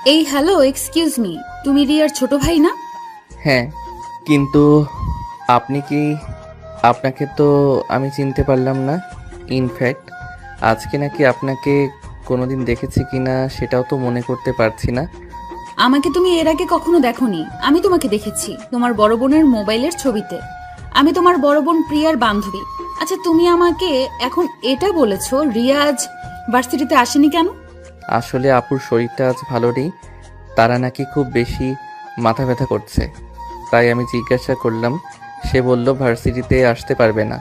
এই hello, excuse me, তুমি রিয়ার ছোট ভাই না? হ্যাঁ, কিন্তু আপনি কি? আপনাকে তো আমি চিনতে পারলাম না। ইনফ্যাক্ট আজকে নাকি আপনাকে কোনোদিন দেখেছি কিনা সেটাও তো মনে করতে পারছি না। আমাকে তুমি এর আগে কখনো দেখোনি। আমি তোমাকে দেখেছি তোমার বড় বোনের মোবাইলের ছবিতে। আমি তোমার বড় বোন প্রিয়ার বান্ধবী। আচ্ছা, তুমি আমাকে এখন এটা বলেছো রিয়া আজ ভার্সিটিতে আসেনি কেন? আসলে আপুর শরীরটা আজ ভালো নেই, তারা নাকি খুব বেশি মাথা ব্যথা করছে। তাই আমি জিজ্ঞাসা করলাম, সে বলল ভার্সিটিতে আসতে পারবে না।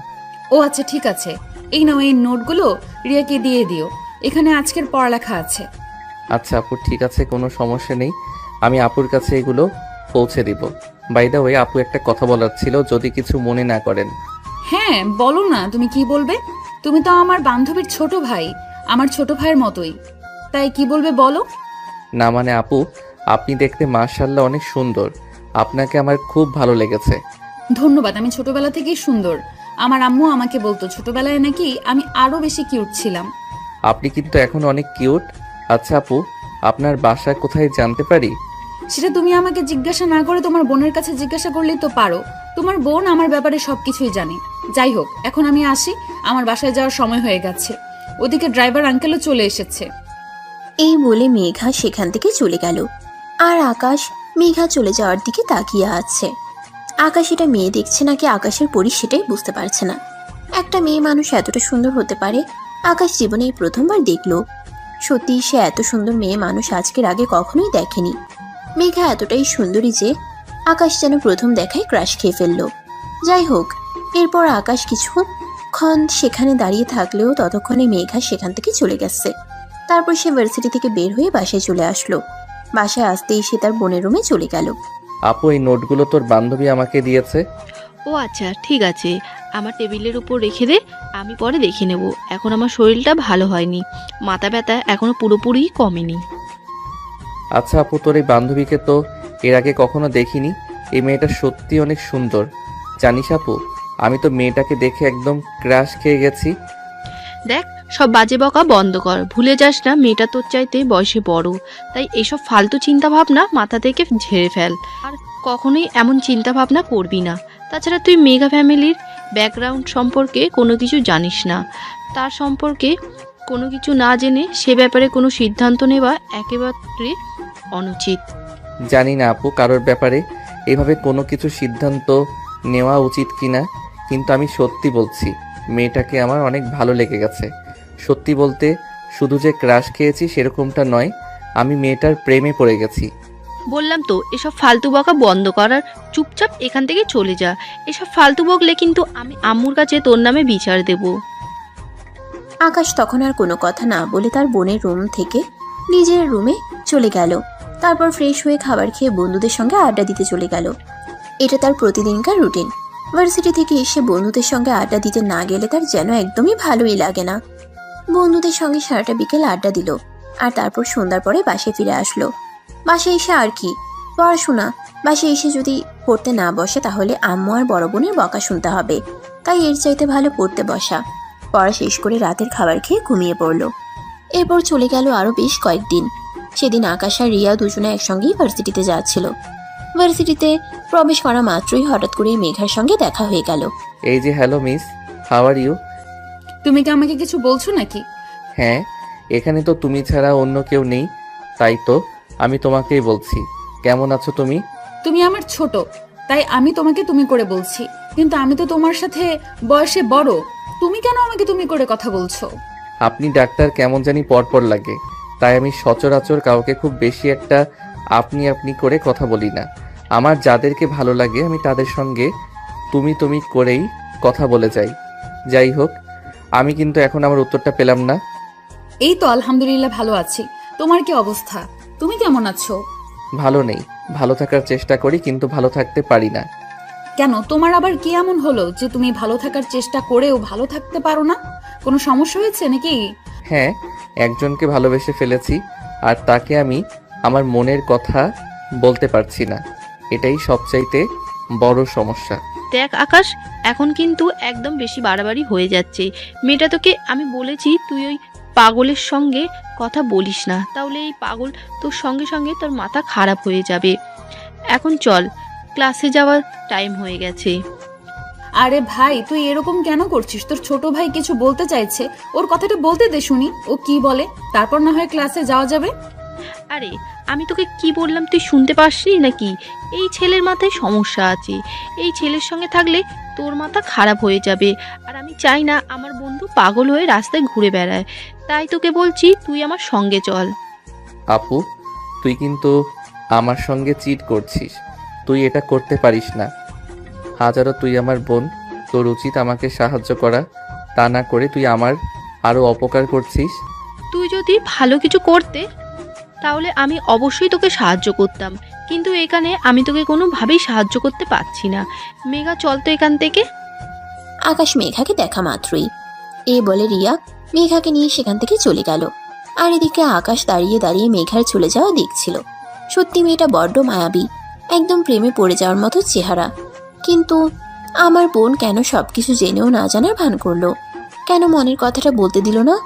ও আচ্ছা, ঠিক আছে। এই নাও, এই নোটগুলো রিয়াকে দিয়ে দিও। এখানে আজকের পড়ালেখা আছে। আচ্ছা আপু, ঠিক আছে, কোনো সমস্যা নেই। আমি আপুর কাছে এগুলো পৌঁছে দিব। বাই দ্য ওয়ে, আপু একটা কথা বলার ছিল, যদি কিছু মনে না করেন। হ্যাঁ, বলো না, তুমি কি বলবে? তুমি তো আমার বান্ধবীর ছোট ভাই, আমার ছোট ভাইয়ের মতোই। তাই কি বলবে বলো। না মানে আপু, আপনি দেখতে মাশাআল্লাহ অনেক সুন্দর। আপনাকে আমার খুব ভালো লেগেছে। ধন্যবাদ। আমি ছোটবেলা থেকেই সুন্দর। আমার আম্মু আমাকে বলতো ছোটবেলায় নাকি আমি আরো বেশি কিউট ছিলাম। আপনি কিন্তু এখন অনেক কিউট। আচ্ছা আপু, আপনার বাসা কোথায় জানতে পারি? সেটা তুমি আমাকে জিজ্ঞাসা না করে তোমার বোনের কাছে জিজ্ঞাসা করলেই তো পারো। তোমার বোন আমার ব্যাপারে সবকিছুই জানে। যাই হোক, এখন আমি আসি, আমার বাসায় যাওয়ার সময় হয়ে গেছে। ওদিকে ড্রাইভার আঙ্কেলও চলে এসেছে। এই বলে মেঘা সেখান থেকে চলে গেল। আর আকাশ মেঘা চলে যাওয়ার দিকে তাকিয়ে আছে। আকাশ এটা মেয়ে দেখছে নাকি আকাশের পরি সেটাই বুঝতে পারছে না। একটা মেয়ে মানুষ এতটা সুন্দর হতে পারে, আকাশ জীবনে এই প্রথমবার দেখলো। সত্যি সে এত সুন্দর মেয়ে মানুষ আজকের আগে কখনোই দেখেনি। মেঘা এতটাই সুন্দরী যে আকাশ যেন প্রথম দেখায় ক্রাশ খেয়ে ফেললো। যাই হোক, এরপর আকাশ কিছুক্ষণ সেখানে দাঁড়িয়ে থাকলেও ততক্ষণে মেঘা সেখান থেকে চলে গেছে। তারপর সে ভার্সিটি থেকে বের হয়ে বাসায় চলে আসলো। বাসায় আসতেই সে তার বোনের রুমে চলে গেল। আপু, এই নোটগুলো তোর বান্ধবী আমাকে দিয়েছে। ও আচ্ছা, ঠিক আছে, আমার টেবিলের উপর রেখে দে, আমি পরে দেখে নেব। এখন আমার শরীরটা ভালো হয়নি, মাথা ব্যথা এখনো পুরোপুরি কমেনি। আচ্ছা আপু, তোর এই বান্ধবীকে তো এর আগে কখনো দেখিনি। এই মেয়েটা সত্যি অনেক সুন্দর। জানিস আপু, আমি তো মেয়েটাকে দেখে একদম ক্রাশ খেয়ে গেছি। দেখ, সব বাজে বকা বন্ধ কর। ভুলে যাস না মেয়েটা তোর চাইতে বয়সে বড়। তাই এসব ফালতু চিন্তা ভাবনা মাথা থেকে ঝেড়ে ফেল। আর কখনোই এমন চিন্তা ভাবনা করবি না। তাছাড়া তুই মেগা ফ্যামিলির ব্যাকগ্রাউন্ড সম্পর্কে কোনো কিছু জানিস না। তার সম্পর্কে কোনো কিছু না জেনে সে ব্যাপারে কোনো সিদ্ধান্ত নেওয়া একেবারে অনুচিত। জানি না আপু, কারোর ব্যাপারে এভাবে কোনো কিছু সিদ্ধান্ত নেওয়া উচিত কিনা, কিন্তু আমি সত্যি বলছি, মেয়েটাকে আমার অনেক ভালো লেগে গেছে। সত্যি বলতে, শুধু যে ক্রাশ খেয়েছি সেরকমটা নয়, আমি মেয়েটার প্রেমে পড়ে গেছি। বললাম তো এসব ফালতু বকা বন্ধ করার, চুপচাপ এখান থেকে চলে যা। এসব ফালতু বকলে কিন্তু আমি আম্মুর কাছে তোর নামে বিচার দেব। আকাশ তখন আর কোনো কথা না বলে তার বোনের রুম থেকে নিজের রুমে চলে গেল। তারপর ফ্রেশ হয়ে খাবার খেয়ে বন্ধুদের সঙ্গে আড্ডা দিতে চলে গেল। এটা তার প্রতিদিনকার রুটিন। ভার্সিটি থেকে এসে বন্ধুদের সঙ্গে আড্ডা দিতে না গেলে তার যেন একদমই ভালোই লাগে না। বন্ধুদের সঙ্গে সারাটা বিকেল আড্ডা দিল। আর তারপর সন্ধ্যার পরে বাসায় ফিরে আসলো। বাসায় এসে আর কি পড়াশোনা। বাসায় এসে যদি পড়তে না বসে তাহলে আম্মু আর বড় বোনের বকা শুনতে হবে। তাই এর চাইতে ভালো পড়তে বসা। পড়া শেষ করে রাতের খাবার খেয়ে ঘুমিয়ে পড়ল। এরপর চলে গেল আরো বেশ কয়েকদিন। সেদিন আকাশ আর রিয়া দুজনে একসঙ্গেই ভার্সিটিতে যাচ্ছিল। ভার্সিটিতে প্রবেশ করা মাত্রই হঠাৎ করে মেঘার সঙ্গে দেখা হয়ে গেল। এই যে, hello miss, how are you? তুমি কি আমাকে কিছু বলছো নাকি? হ্যাঁ, এখানে তো তুমি ছাড়া অন্য কেউ নেই, তাই তো আমি তোমাকেই বলছি। কেমন আছো তুমি? তুমি আমার ছোট, তাই আমি তোমাকে তুমি করে বলছি। কিন্তু আমি তো তোমার সাথে বয়সে বড়। তুমি কেন আমাকে তুমি করে কথা বলছো? আপনি ডাক্তার, কেমন জানি পরপর লাগে, তাই আমি সচরাচর কাউকে খুব বেশি একটা আপনি আপনি করে কথা বলি না। আমার যাদেরকে ভালো লাগে আমি তাদের সঙ্গে তুমি তুমি করেই কথা বলে যাই। যাই হোক, আমি কিন্তু এখন আমার উত্তরটা পেলাম না। এই তো আলহামদুলিল্লাহ ভালো আছি। তোমার কি অবস্থা? তুমি কেমন আছো? ভালো নেই, ভালো থাকার চেষ্টা করি কিন্তু ভালো থাকতে পারি না। কেন, তোমার আবার কি এমন হলো যে তুমি ভালো থাকার চেষ্টা করেও ভালো থাকতে পারো না? কোনো সমস্যা হয়েছে নাকি? হ্যাঁ, একজনকে ভালোবেসে ফেলেছি, আর তাকে আমি আমার মনের কথা বলতে পারছি না। এটাই সবচাইতে বড় সমস্যা। দেখ আকাশ, এখন কিন্তু একদম বেশি বাড়াবাড়ি হয়ে যাচ্ছে। মেয়েটা তোকে আমি বলেছি তুই ওই পাগলের সঙ্গে কথা বলিস না, তাহলে এই পাগল তোর সঙ্গে সঙ্গে তোর মাথা খারাপ হয়ে যাবে। এখন চল, ক্লাসে যাওয়ার টাইম হয়ে গেছে। আরে ভাই, তুই এরকম কেন করছিস? তোর ছোট ভাই কিছু বলতে চাইছে, ওর কথাটা বলতে দে শুনি, ও কি বলে, তারপর না হয় ক্লাসে যাওয়া যাবে। আরে আমি তোকে কি বললাম তুই শুনতে পাসনি নাকি? এই ছেলের মাথায় সমস্যা আছে, এই ছেলের সঙ্গে থাকলে তোর মাথা খারাপ হয়ে যাবে। আর আমি চাই না আমার বন্ধু পাগল হয়ে রাস্তায় ঘুরে বেড়ায়, তাই তোকে বলছি তুই আমার সঙ্গে চল। আপু, তুই কিন্তু আমার সঙ্গে চিট করছিস। তুই এটা করতে পারিস না। হাজারো তুই আমার বোন, তোর উচিত আমাকে সাহায্য করা, তা না করে তুই আমার আরও অপকার করছিস। তুই যদি ভালো কিছু করতে তাহলে আমি অবশ্যই তোকে সাহায্য করতাম, কিন্তু এখানে আমি তোকে কোনোভাবেই সাহায্য করতে পারছি না। মেঘা চল তো এখান থেকে। আকাশ মেঘাকে দেখা মাত্রই বলে রিয়া মেঘাকে নিয়ে সেখান থেকে চলে গেল। আর এদিকে আকাশ দাঁড়িয়ে দাঁড়িয়ে মেঘার চলে যাওয়া দেখছিল। সত্যি মেয়েটা বড্ড মায়াবী, একদম প্রেমে পড়ে যাওয়ার মতো চেহারা। কিন্তু আমার বোন কেন সবকিছু জেনেও না জানার ভান করলো? কেন মনের কথাটা বলতে দিল না?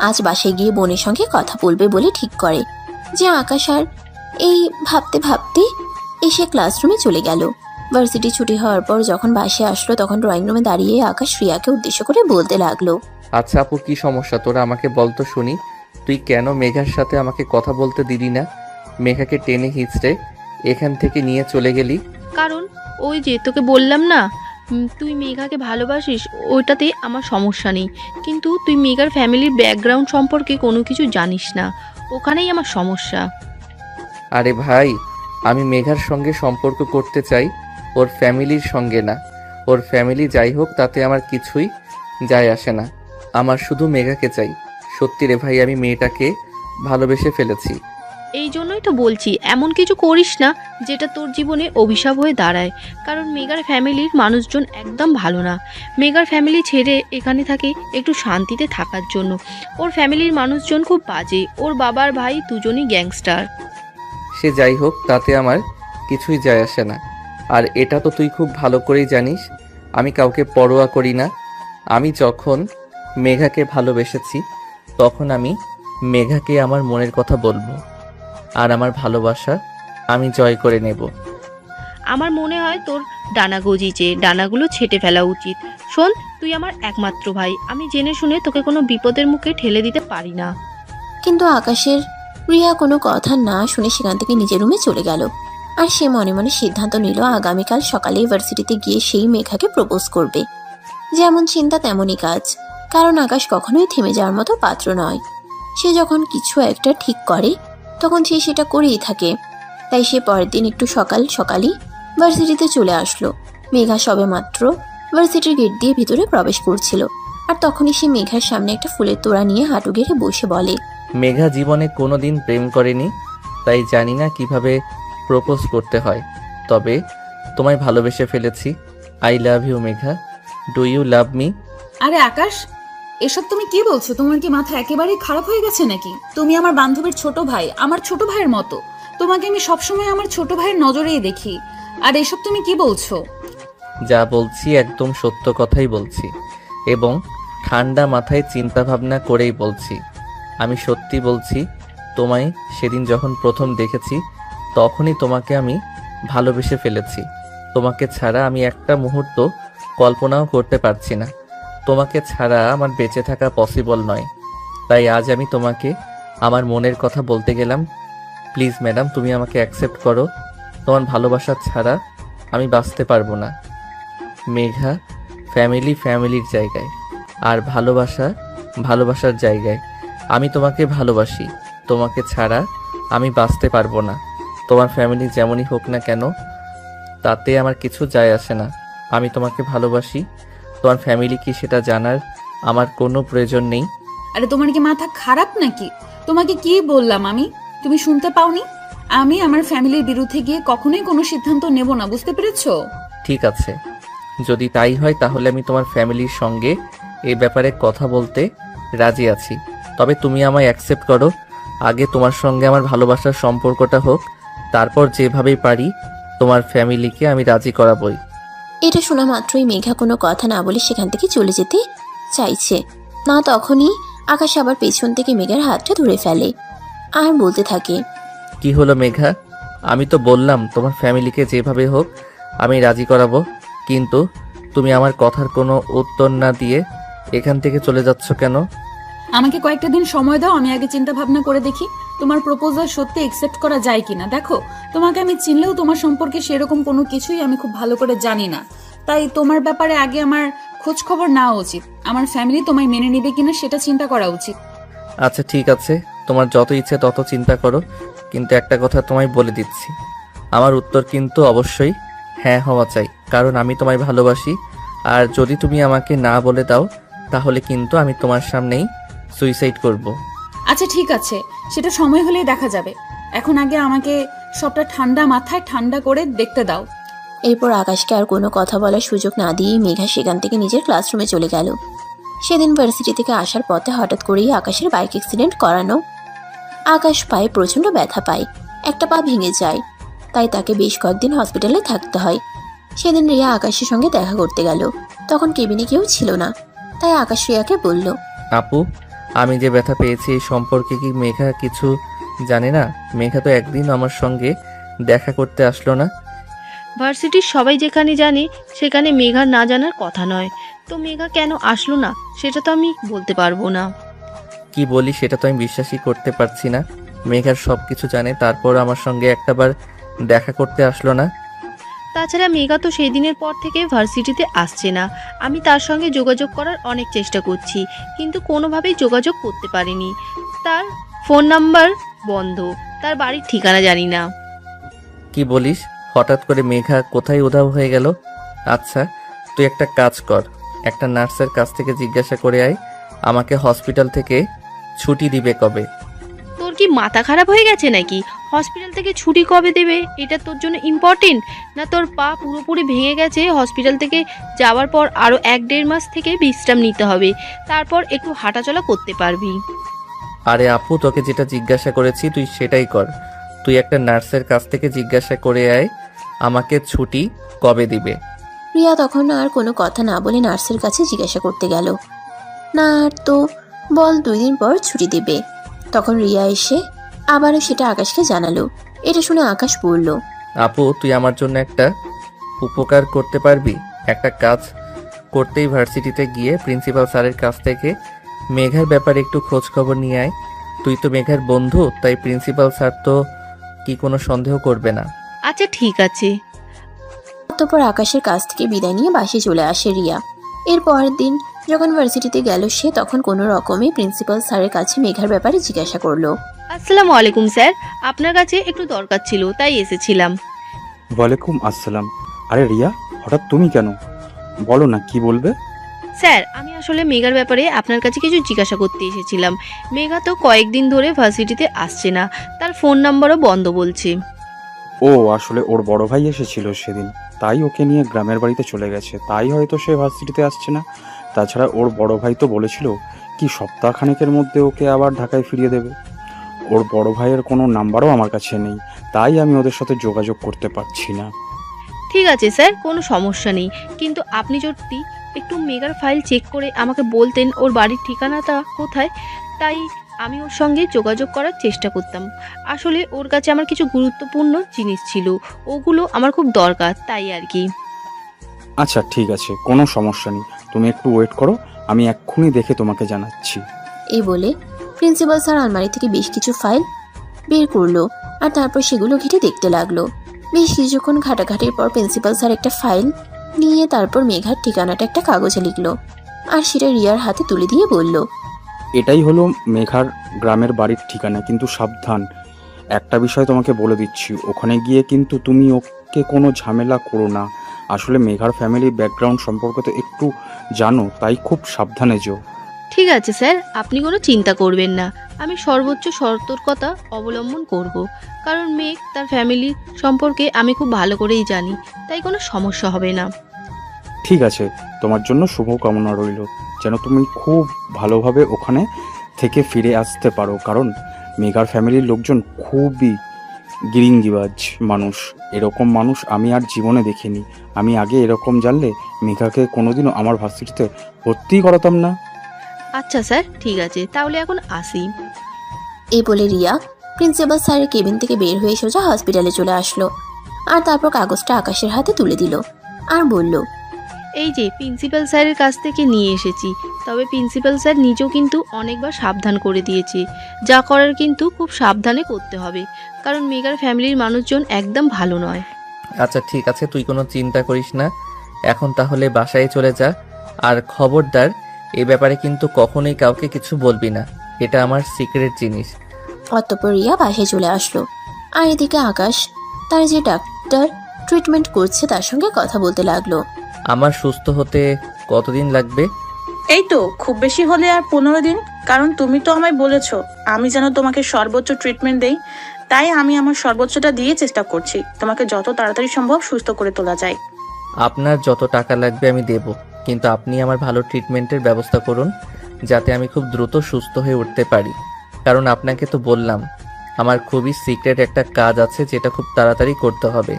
আজ বাসায় গিয়ে বোনের সঙ্গে কথা বলবে বলে ঠিক করে যে আকাশ। আর এই ভাবতে ভাবতে এসে ক্লাসরুমে চলে গেল। ভার্সিটি ছুটি হওয়ার পর যখন বাসায় আসলো তখন ড্রয়িং রুমে দাঁড়িয়ে আকাশ রিয়াকে উদ্দেশ্য করে বলতে লাগলো, আচ্ছা আপু, কি সমস্যা তোরা? আমাকে বল তো শুনি। তুই কেন মেঘার সাথে আমাকে কথা বলতে দিলি না? মেঘাকে টেনে হিঁচড়ে এখান থেকে নিয়ে চলে গেলি। কারণ ওই যে তোকে বললাম না, তুই মেঘাকে ভালোবাসিস, ওইটাতে আমার সমস্যা নেই, কিন্তু তুই মেঘার ফ্যামিলির ব্যাকগ্রাউন্ড সম্পর্কে কোনো কিছু জানিস না, ওখানেই আমার সমস্যা। আরে ভাই, আমি মেঘার সঙ্গে সম্পর্ক করতে চাই, ওর ফ্যামিলির সঙ্গে না। ওর ফ্যামিলি যাই হোক তাতে আমার কিছুই যায় আসে না। আমার শুধু মেঘাকে চাই। সত্যি রে ভাই, আমি মেয়েটাকে ভালোবেসে ফেলেছি। এই জন্যই তো বলছি এমন কিছু করিস না যেটা তোর জীবনে অভিশাপ হয়ে দাঁড়ায়। কারণ মেঘার ফ্যামিলির মানুষজন একদম ভালো না। মেঘার ফ্যামিলি ছেড়ে এখানে থাকে একটু শান্তিতে থাকার জন্য। ওর ফ্যামিলির মানুষজন খুব বাজে, ওর বাবার ভাই দুজনই গ্যাংস্টার। সে যাই হোক তাতে আমার কিছুই যায় আসে না। আর এটা তো তুই খুব ভালো করেই জানিস আমি কাউকে পরোয়া করি না। আমি যখন মেঘাকে ভালোবেসেছি তখন আমি মেঘাকে আমার মনের কথা বলবো, আর আমার ভালোবাসা আমি জয় করে নেব। আমার মনে হয় তোর ডানা গজিয়েছে, ডানাগুলো ছেঁটে ফেলা উচিত। শোন, তুই আমার একমাত্র ভাই, আমি জেনে শুনে তোকে কোনো বিপদের মুখে ঠেলে দিতে পারি না। কিন্তু আকাশের রিয়া কোনো কথা না শুনে সেখান থেকে নিজের রুমে চলে গেল। আর সে মনে মনে সিদ্ধান্ত নিল আগামীকাল সকালে ইউনিভার্সিটিতে গিয়ে সেই মেঘাকে প্রপোজ করবে। যেমন চিন্তা তেমনই কাজ, কারণ আকাশ কখনোই থেমে যাওয়ার মতো পাত্র নয়। সে যখন কিছু একটা ঠিক করে তখন সে সেটা করেই থাকে। তাই সে পরের দিন একটু সকালই ভার্সিটিতে চলে আসলো। মেঘা সবে মাত্র ভার্সিটির গেট দিয়ে ভিতরে প্রবেশ করছিল। আর তখনই সে মেঘার সামনে একটা ফুলের তোড়া নিয়ে হাঁটু গেড়ে বসে বলে, মেঘা জীবনে কোনোদিন প্রেম করেনি, তাই জানি না কিভাবে প্রপোজ করতে হয়। তবে তোমায় ভালোবেসে ফেলেছি। I love you Megha. Do you love me? আরে আকাশ, এসব তুমি কি বলছো? তোমার কি মাথা একেবারেই খারাপ হয়ে গেছে নাকি? তুমি আমার বান্ধবীর ছোট ভাই, আমার ছোট ভাইয়ের মতো। তোমাকে আমি সবসময় আমার ছোট ভাইয়ের নজরেই দেখি। আর এসব তুমি কি বলছো? যা বলছি একদম সত্য কথাই বলছি, এবং ঠান্ডা মাথায় চিন্তা ভাবনা করেই বলছি। আমি সত্যি বলছি, তোমায় সেদিন যখন প্রথম দেখেছি তখনই তোমাকে আমি ভালোবেসে ফেলেছি। তোমাকে ছাড়া আমি একটা মুহূর্ত কল্পনাও করতে পারছি না। তোমাকে ছাড়া আমার বেঁচে থাকা পসিবল নয়। তাই আজ আমি তোমাকে আমার মনের কথা বলতে গেলাম। প্লিজ ম্যাডাম, তুমি আমাকে অ্যাকসেপ্ট করো। তোমার ভালোবাসা ছাড়া আমি বাঁচতে পারবো না। মেঘা ফ্যামিলির জায়গায়, আর ভালোবাসা ভালোবাসার জায়গায়। আমি তোমাকে ভালোবাসি। তোমাকে ছাড়া আমি বাঁচতে পারবো না। তোমার ফ্যামিলি যেমনই হোক না কেন তাতে আমার কিছু যায় আসে না। আমি তোমাকে ভালোবাসি। তোমার ফ্যামিলি কি সেটা জানার আমার কোনো প্রয়োজন নেই। আরে তোমার কি মাথা খারাপ নাকি? তোমাকে কি বললাম আমি? তুমি শুনতে পাওনি? আমি আমার ফ্যামিলির বিরুদ্ধে গিয়ে কখনোই কোনো সিদ্ধান্ত নেব না, বুঝতে পেরেছো? ঠিক আছে, যদি তাই হয় তাহলে আমি তোমার ফ্যামিলির সঙ্গে এই ব্যাপারে কথা বলতে রাজি আছি। তবে তুমি আমায় অ্যাকসেপ্ট করো। আগে তোমার সঙ্গে আমার ভালোবাসার সম্পর্কটা হোক, তারপর যেভাবেই পারি তোমার ফ্যামিলিকে আমি রাজি করাবই। এটা শোনা মাত্রই মেঘা কোনো কথা না বলে সেখান থেকে চলে যেতে চাইছে না, তখনই আকাশ আবার পেছন থেকে মেঘার হাতটা ধরে ফেলে আর বলতে থাকে, কি হলো মেঘা? আমি তো বললাম তোমার ফ্যামিলিকে যেভাবে হোক আমি রাজি করাবো, কিন্তু তুমি আমার কথার কোনো উত্তর না দিয়ে এখান থেকে চলে যাচ্ছ কেন? আমাকে কয়েকটা দিন সময় দাও, আমি আগে চিন্তা ভাবনা করে দেখি তোমার প্রপোজাল সত্যি একসেপ্ট করা যায় কিনা। দেখো, তোমাকে আমি চিনলেও তোমার সম্পর্কে সেরকম কোনো কিছুই আমি খুব ভালো করে জানি না, তাই তোমার ব্যাপারে আগে আমার খোঁজ খবর নেওয়া উচিত। আমার ফ্যামিলি তোমায় মেনে নেবে কিনা সেটা চিন্তা করা উচিত। আচ্ছা ঠিক আছে, তোমার যত ইচ্ছে তত চিন্তা করো, কিন্তু একটা কথা তোমায় বলে দিচ্ছি, আমার উত্তর কিন্তু অবশ্যই হ্যাঁ হওয়া চাই, কারণ আমি তোমায় ভালোবাসি। আর যদি তুমি আমাকে না বলে দাও তাহলে কিন্তু আমি তোমার সামনেই সুইসাইড করব। আচ্ছা ঠিক আছে, সেটা সময় হলেই দেখা যাবে। এখন আগে আমাকে সবটা ঠান্ডা মাথায় ঠান্ডা করে দেখতে দাও। এরপর আকাশকে আর কোনো কথা বলার সুযোগ না দিয়েই মেঘা সেখান থেকে নিজের ক্লাসরুমে চলে গেল। সেদিন ভার্সিটি থেকে আসার পথে হঠাৎ করেই আকাশের বাইক অ্যাক্সিডেন্ট করানো। আকাশ পায়ে প্রচণ্ড ব্যথা পায়, একটা পা ভেঙে যায়, তাই তাকে বেশ কয়েকদিন হসপিটালে থাকতে হয়। সেদিন রিয়া আকাশের সঙ্গে দেখা করতে গেল, তখন কেবিনে কেউ ছিল না, তাই আকাশ রিয়াকে বলল, আপু, আমি যে ব্যথা পেয়েছি এই সম্পর্কে কি মেঘা কিছু জানে না? মেঘা তো একদিন আমার সঙ্গে দেখা করতে আসলো না। ভার্সিটির সবাই যেখানে জানে সেখানে মেঘার না জানার কথা নয়, তো মেঘা কেন আসলো না সেটা তো আমি বলতে পারবো না। কি বলি সেটা তো আমি বিশ্বাসই করতে পারছি না। মেঘার সব কিছু জানে, তারপর আমার সঙ্গে একটাবার দেখা করতে আসলো না। তাছাড়া মেঘা তো সেই দিনের পর থেকে ভার্সিটিতে আসছে না। আমি তার সঙ্গে যোগাযোগ করার অনেক চেষ্টা করছি, কিন্তু কোনোভাবেই যোগাযোগ করতে পারিনি। তার ফোন নাম্বার বন্ধ, তার বাড়ির ঠিকানা জানি না। কি বলিস? হঠাৎ করে মেঘা কোথায় উধাও হয়ে গেল? আচ্ছা, তুই একটা কাজ কর, একটা নার্সের কাছ থেকে জিজ্ঞাসা করে আয় আমাকে হসপিটাল থেকে ছুটি দিবে কবে। তোর কি মাথা খারাপ হয়ে গেছে নাকি? হসপিটাল থেকে ছুটি কবে দেবে এটা তোর জন্য ইম্পর্টেন্ট না? তোর পা পুরোপুরি ভেঙে গেছে, হসপিটাল থেকে যাওয়ার পর আরও 1-1.5 মাস থেকে বিশ্রাম নিতে হবে, তারপর একটু হাঁটাচলা করতে পারবি। আরে আপু, তোকে যেটা জিজ্ঞাসা করেছি তুই সেটাই কর। তুই একটা নার্সের কাছ থেকে জিজ্ঞাসা করে আয় আমাকে ছুটি কবে দিবে। রিয়া তখন আর কোনো কথা না বলে নার্সের কাছে জিজ্ঞাসা করতে গেল। না আর তো বল 2 দিন পর ছুটি দেবে। তখন রিয়া এসে আবারও সেটা আকাশকে জানালো। এটা শুনে আকাশ বলল, আপু, তুই আমার জন্য একটা উপকার করতে পারবি? একটা কাজ করতেই ভার্সিটিতে গিয়ে প্রিন্সিপাল স্যারের কাছ থেকে মেঘার ব্যাপারে একটু খোঁজ খবর নিয়ে আয়। তুই তো মেঘার বন্ধু, তাই প্রিন্সিপাল স্যার তো কি কোনো সন্দেহ করবে না। আচ্ছা ঠিক আছে। অতঃপর আকাশের কাছ থেকে বিদায় নিয়ে বাসে চলে আসে রিয়া। এর পরের দিন যখন ভার্সিটিতে গেল সে তখন কোনো রকমে প্রিন্সিপাল স্যারের কাছে মেঘার ব্যাপারে জিজ্ঞাসা করলো। আসসালামু আলাইকুম স্যার, আপনার কাছে একটু দরকার ছিল তাই এসেছিলাম। ওয়ালাইকুম আসসালাম। আরে রিয়া, হঠাৎ তুমি কেন? বলো না, কি বলবে? স্যার, আমি আসলে মেঘার ব্যাপারে আপনার কাছে কিছু জিজ্ঞাসা করতে এসেছিলাম। মেঘা তো কয়েকদিন ধরে ভার্সিটিতে আসছে না, তার ফোন নাম্বারও বন্ধ বলছে। ও আসলে ওর বড় ভাই এসেছিল সেদিন, তাই ওকে নিয়ে গ্রামের বাড়িতে চলে গেছে, তাই হয়তো সে ভার্সিটিতে আসছে না। তাছাড়া ওর বড় ভাই তো বলেছিল কি সপ্তাহখানেকের মধ্যে ওকে আবার ঢাকায় ফিরিয়ে দেবে। ওর বড় ভাইয়ের কোনো নাম্বারও আমার কাছে নেই, তাই আমি ওদের সাথে যোগাযোগ করতে পারছি না। ঠিক আছে স্যার, কোনো সমস্যা নেই, কিন্তু আপনি যদি একটু মেঘার ফাইল চেক করে আমাকে বলতেন ওর বাড়ির ঠিকানাটা কোথায়, তাই আমি ওর সঙ্গে যোগাযোগ করার চেষ্টা করতাম। আসলে ওর কাছে আমার কিছু গুরুত্বপূর্ণ জিনিস ছিল, ওগুলো আমার খুব দরকার, তাই আর কি। আচ্ছা ঠিক আছে, কোনো সমস্যা নেই, তুমি একটু ওয়েট করো, আমি এক্ষুনি দেখে তোমাকে জানাচ্ছি। এই বলে প্রিন্সিপাল স্যার আলমারি থেকে বেশ কিছু ফাইল বের করলো আর তারপর সেগুলো ঘেঁটে দেখতে লাগলো। বেশ কিছুক্ষণ ঘাটাঘাটির পর প্রিন্সিপাল স্যার একটা ফাইল নিয়ে তারপর মেঘার ঠিকানাটা একটা কাগজে লিখলো আর সেটা রিয়ার হাতে তুলে দিয়ে বলল, এটাই হলো মেঘার গ্রামের বাড়ির ঠিকানা, কিন্তু সাবধান, একটা বিষয় তোমাকে বলে দিচ্ছি, ওখানে গিয়ে কিন্তু তুমি ওকে কোনো ঝামেলা করো না। আসলে মেঘার ফ্যামিলির ব্যাকগ্রাউন্ড সম্পর্কে তো একটু জানো, তাই খুব সাবধানে যেও। ঠিক আছে স্যার, আপনি কোনো চিন্তা করবেন না, আমি সর্বোচ্চ সতর্কতা অবলম্বন করব, কারণ মেঘ তার ফ্যামিলি সম্পর্কে আমি খুব ভালো করেই জানি, তাই কোনো সমস্যা হবে না। ঠিক আছে, তোমার জন্য শুভকামনা রইল, যেন তুমি খুব ভালোভাবে ওখানে থেকে ফিরে আসতে পারো, কারণ মেঘার ফ্যামিলির লোকজন খুবই গিরিঙ্গিবাজ মানুষ। এরকম মানুষ আমি আর জীবনে দেখিনি। আমি আগে এরকম জানলে মেঘাকে কোনোদিনও আমার ভার্সিটিতে ভর্তি করাতাম না। আচ্ছা স্যার, ঠিক আছে, তাহলে এখন আসি। এই বলে রিয়া প্রিন্সিপাল স্যারের কেবিন থেকে বের হয়ে সোজা হসপিটালে চলে আসলো। আর তারপর কাগজটা আকাশের হাতে তুলে দিল আর বলল, এই যে প্রিন্সিপাল স্যারের কাছ থেকে নিয়ে এসেছি। তবে প্রিন্সিপাল স্যার নিজেও কিন্তু অনেকবার সাবধান করে দিয়েছে, যা করার কিন্তু খুব সাবধানে করতে হবে, কারণ মেঘার ফ্যামিলির মানুষজন একদম ভালো নয়। আচ্ছা ঠিক আছে, তুই কোনো চিন্তা করিস না। এখন তাহলে বাসায় চলে যা। আর খবরদার, এ ব্যাপারে কিন্তু কখনোই কাউকে কিছু বলবি না। এটা আমার সিক্রেট জিনিস। অতঃপর রিয়া বাসায় চলে আসলো। আর এদিকে আকাশ তার যে ডাক্তার ট্রিটমেন্ট করছে তার সঙ্গে কথা বলতে লাগলো। আমার সুস্থ হতে কতদিন লাগবে? এই তো খুব বেশি হলে আর 15 দিন। কারণ তুমি তো আমায় বলেছো আমি যেন তোমাকে সর্বোচ্চ ট্রিটমেন্ট দেই, তাই আমি আমার সর্বোচ্চটা দিয়ে চেষ্টা করছি তোমাকে যত তাড়াতাড়ি সম্ভব সুস্থ করে তোলা যায়। আপনার যত টাকা লাগবে আমি দেব, কিন্তু আপনি আমার ভালো ট্রিটমেন্টের ব্যবস্থা করুন, যাতে আমি খুব দ্রুত সুস্থ হয়ে উঠতে পারি। কারণ আপনাকে তো বললাম, আমার খুবই সিক্রেট একটা কাজ আছে যেটা খুব তাড়াতাড়ি করতে হবে।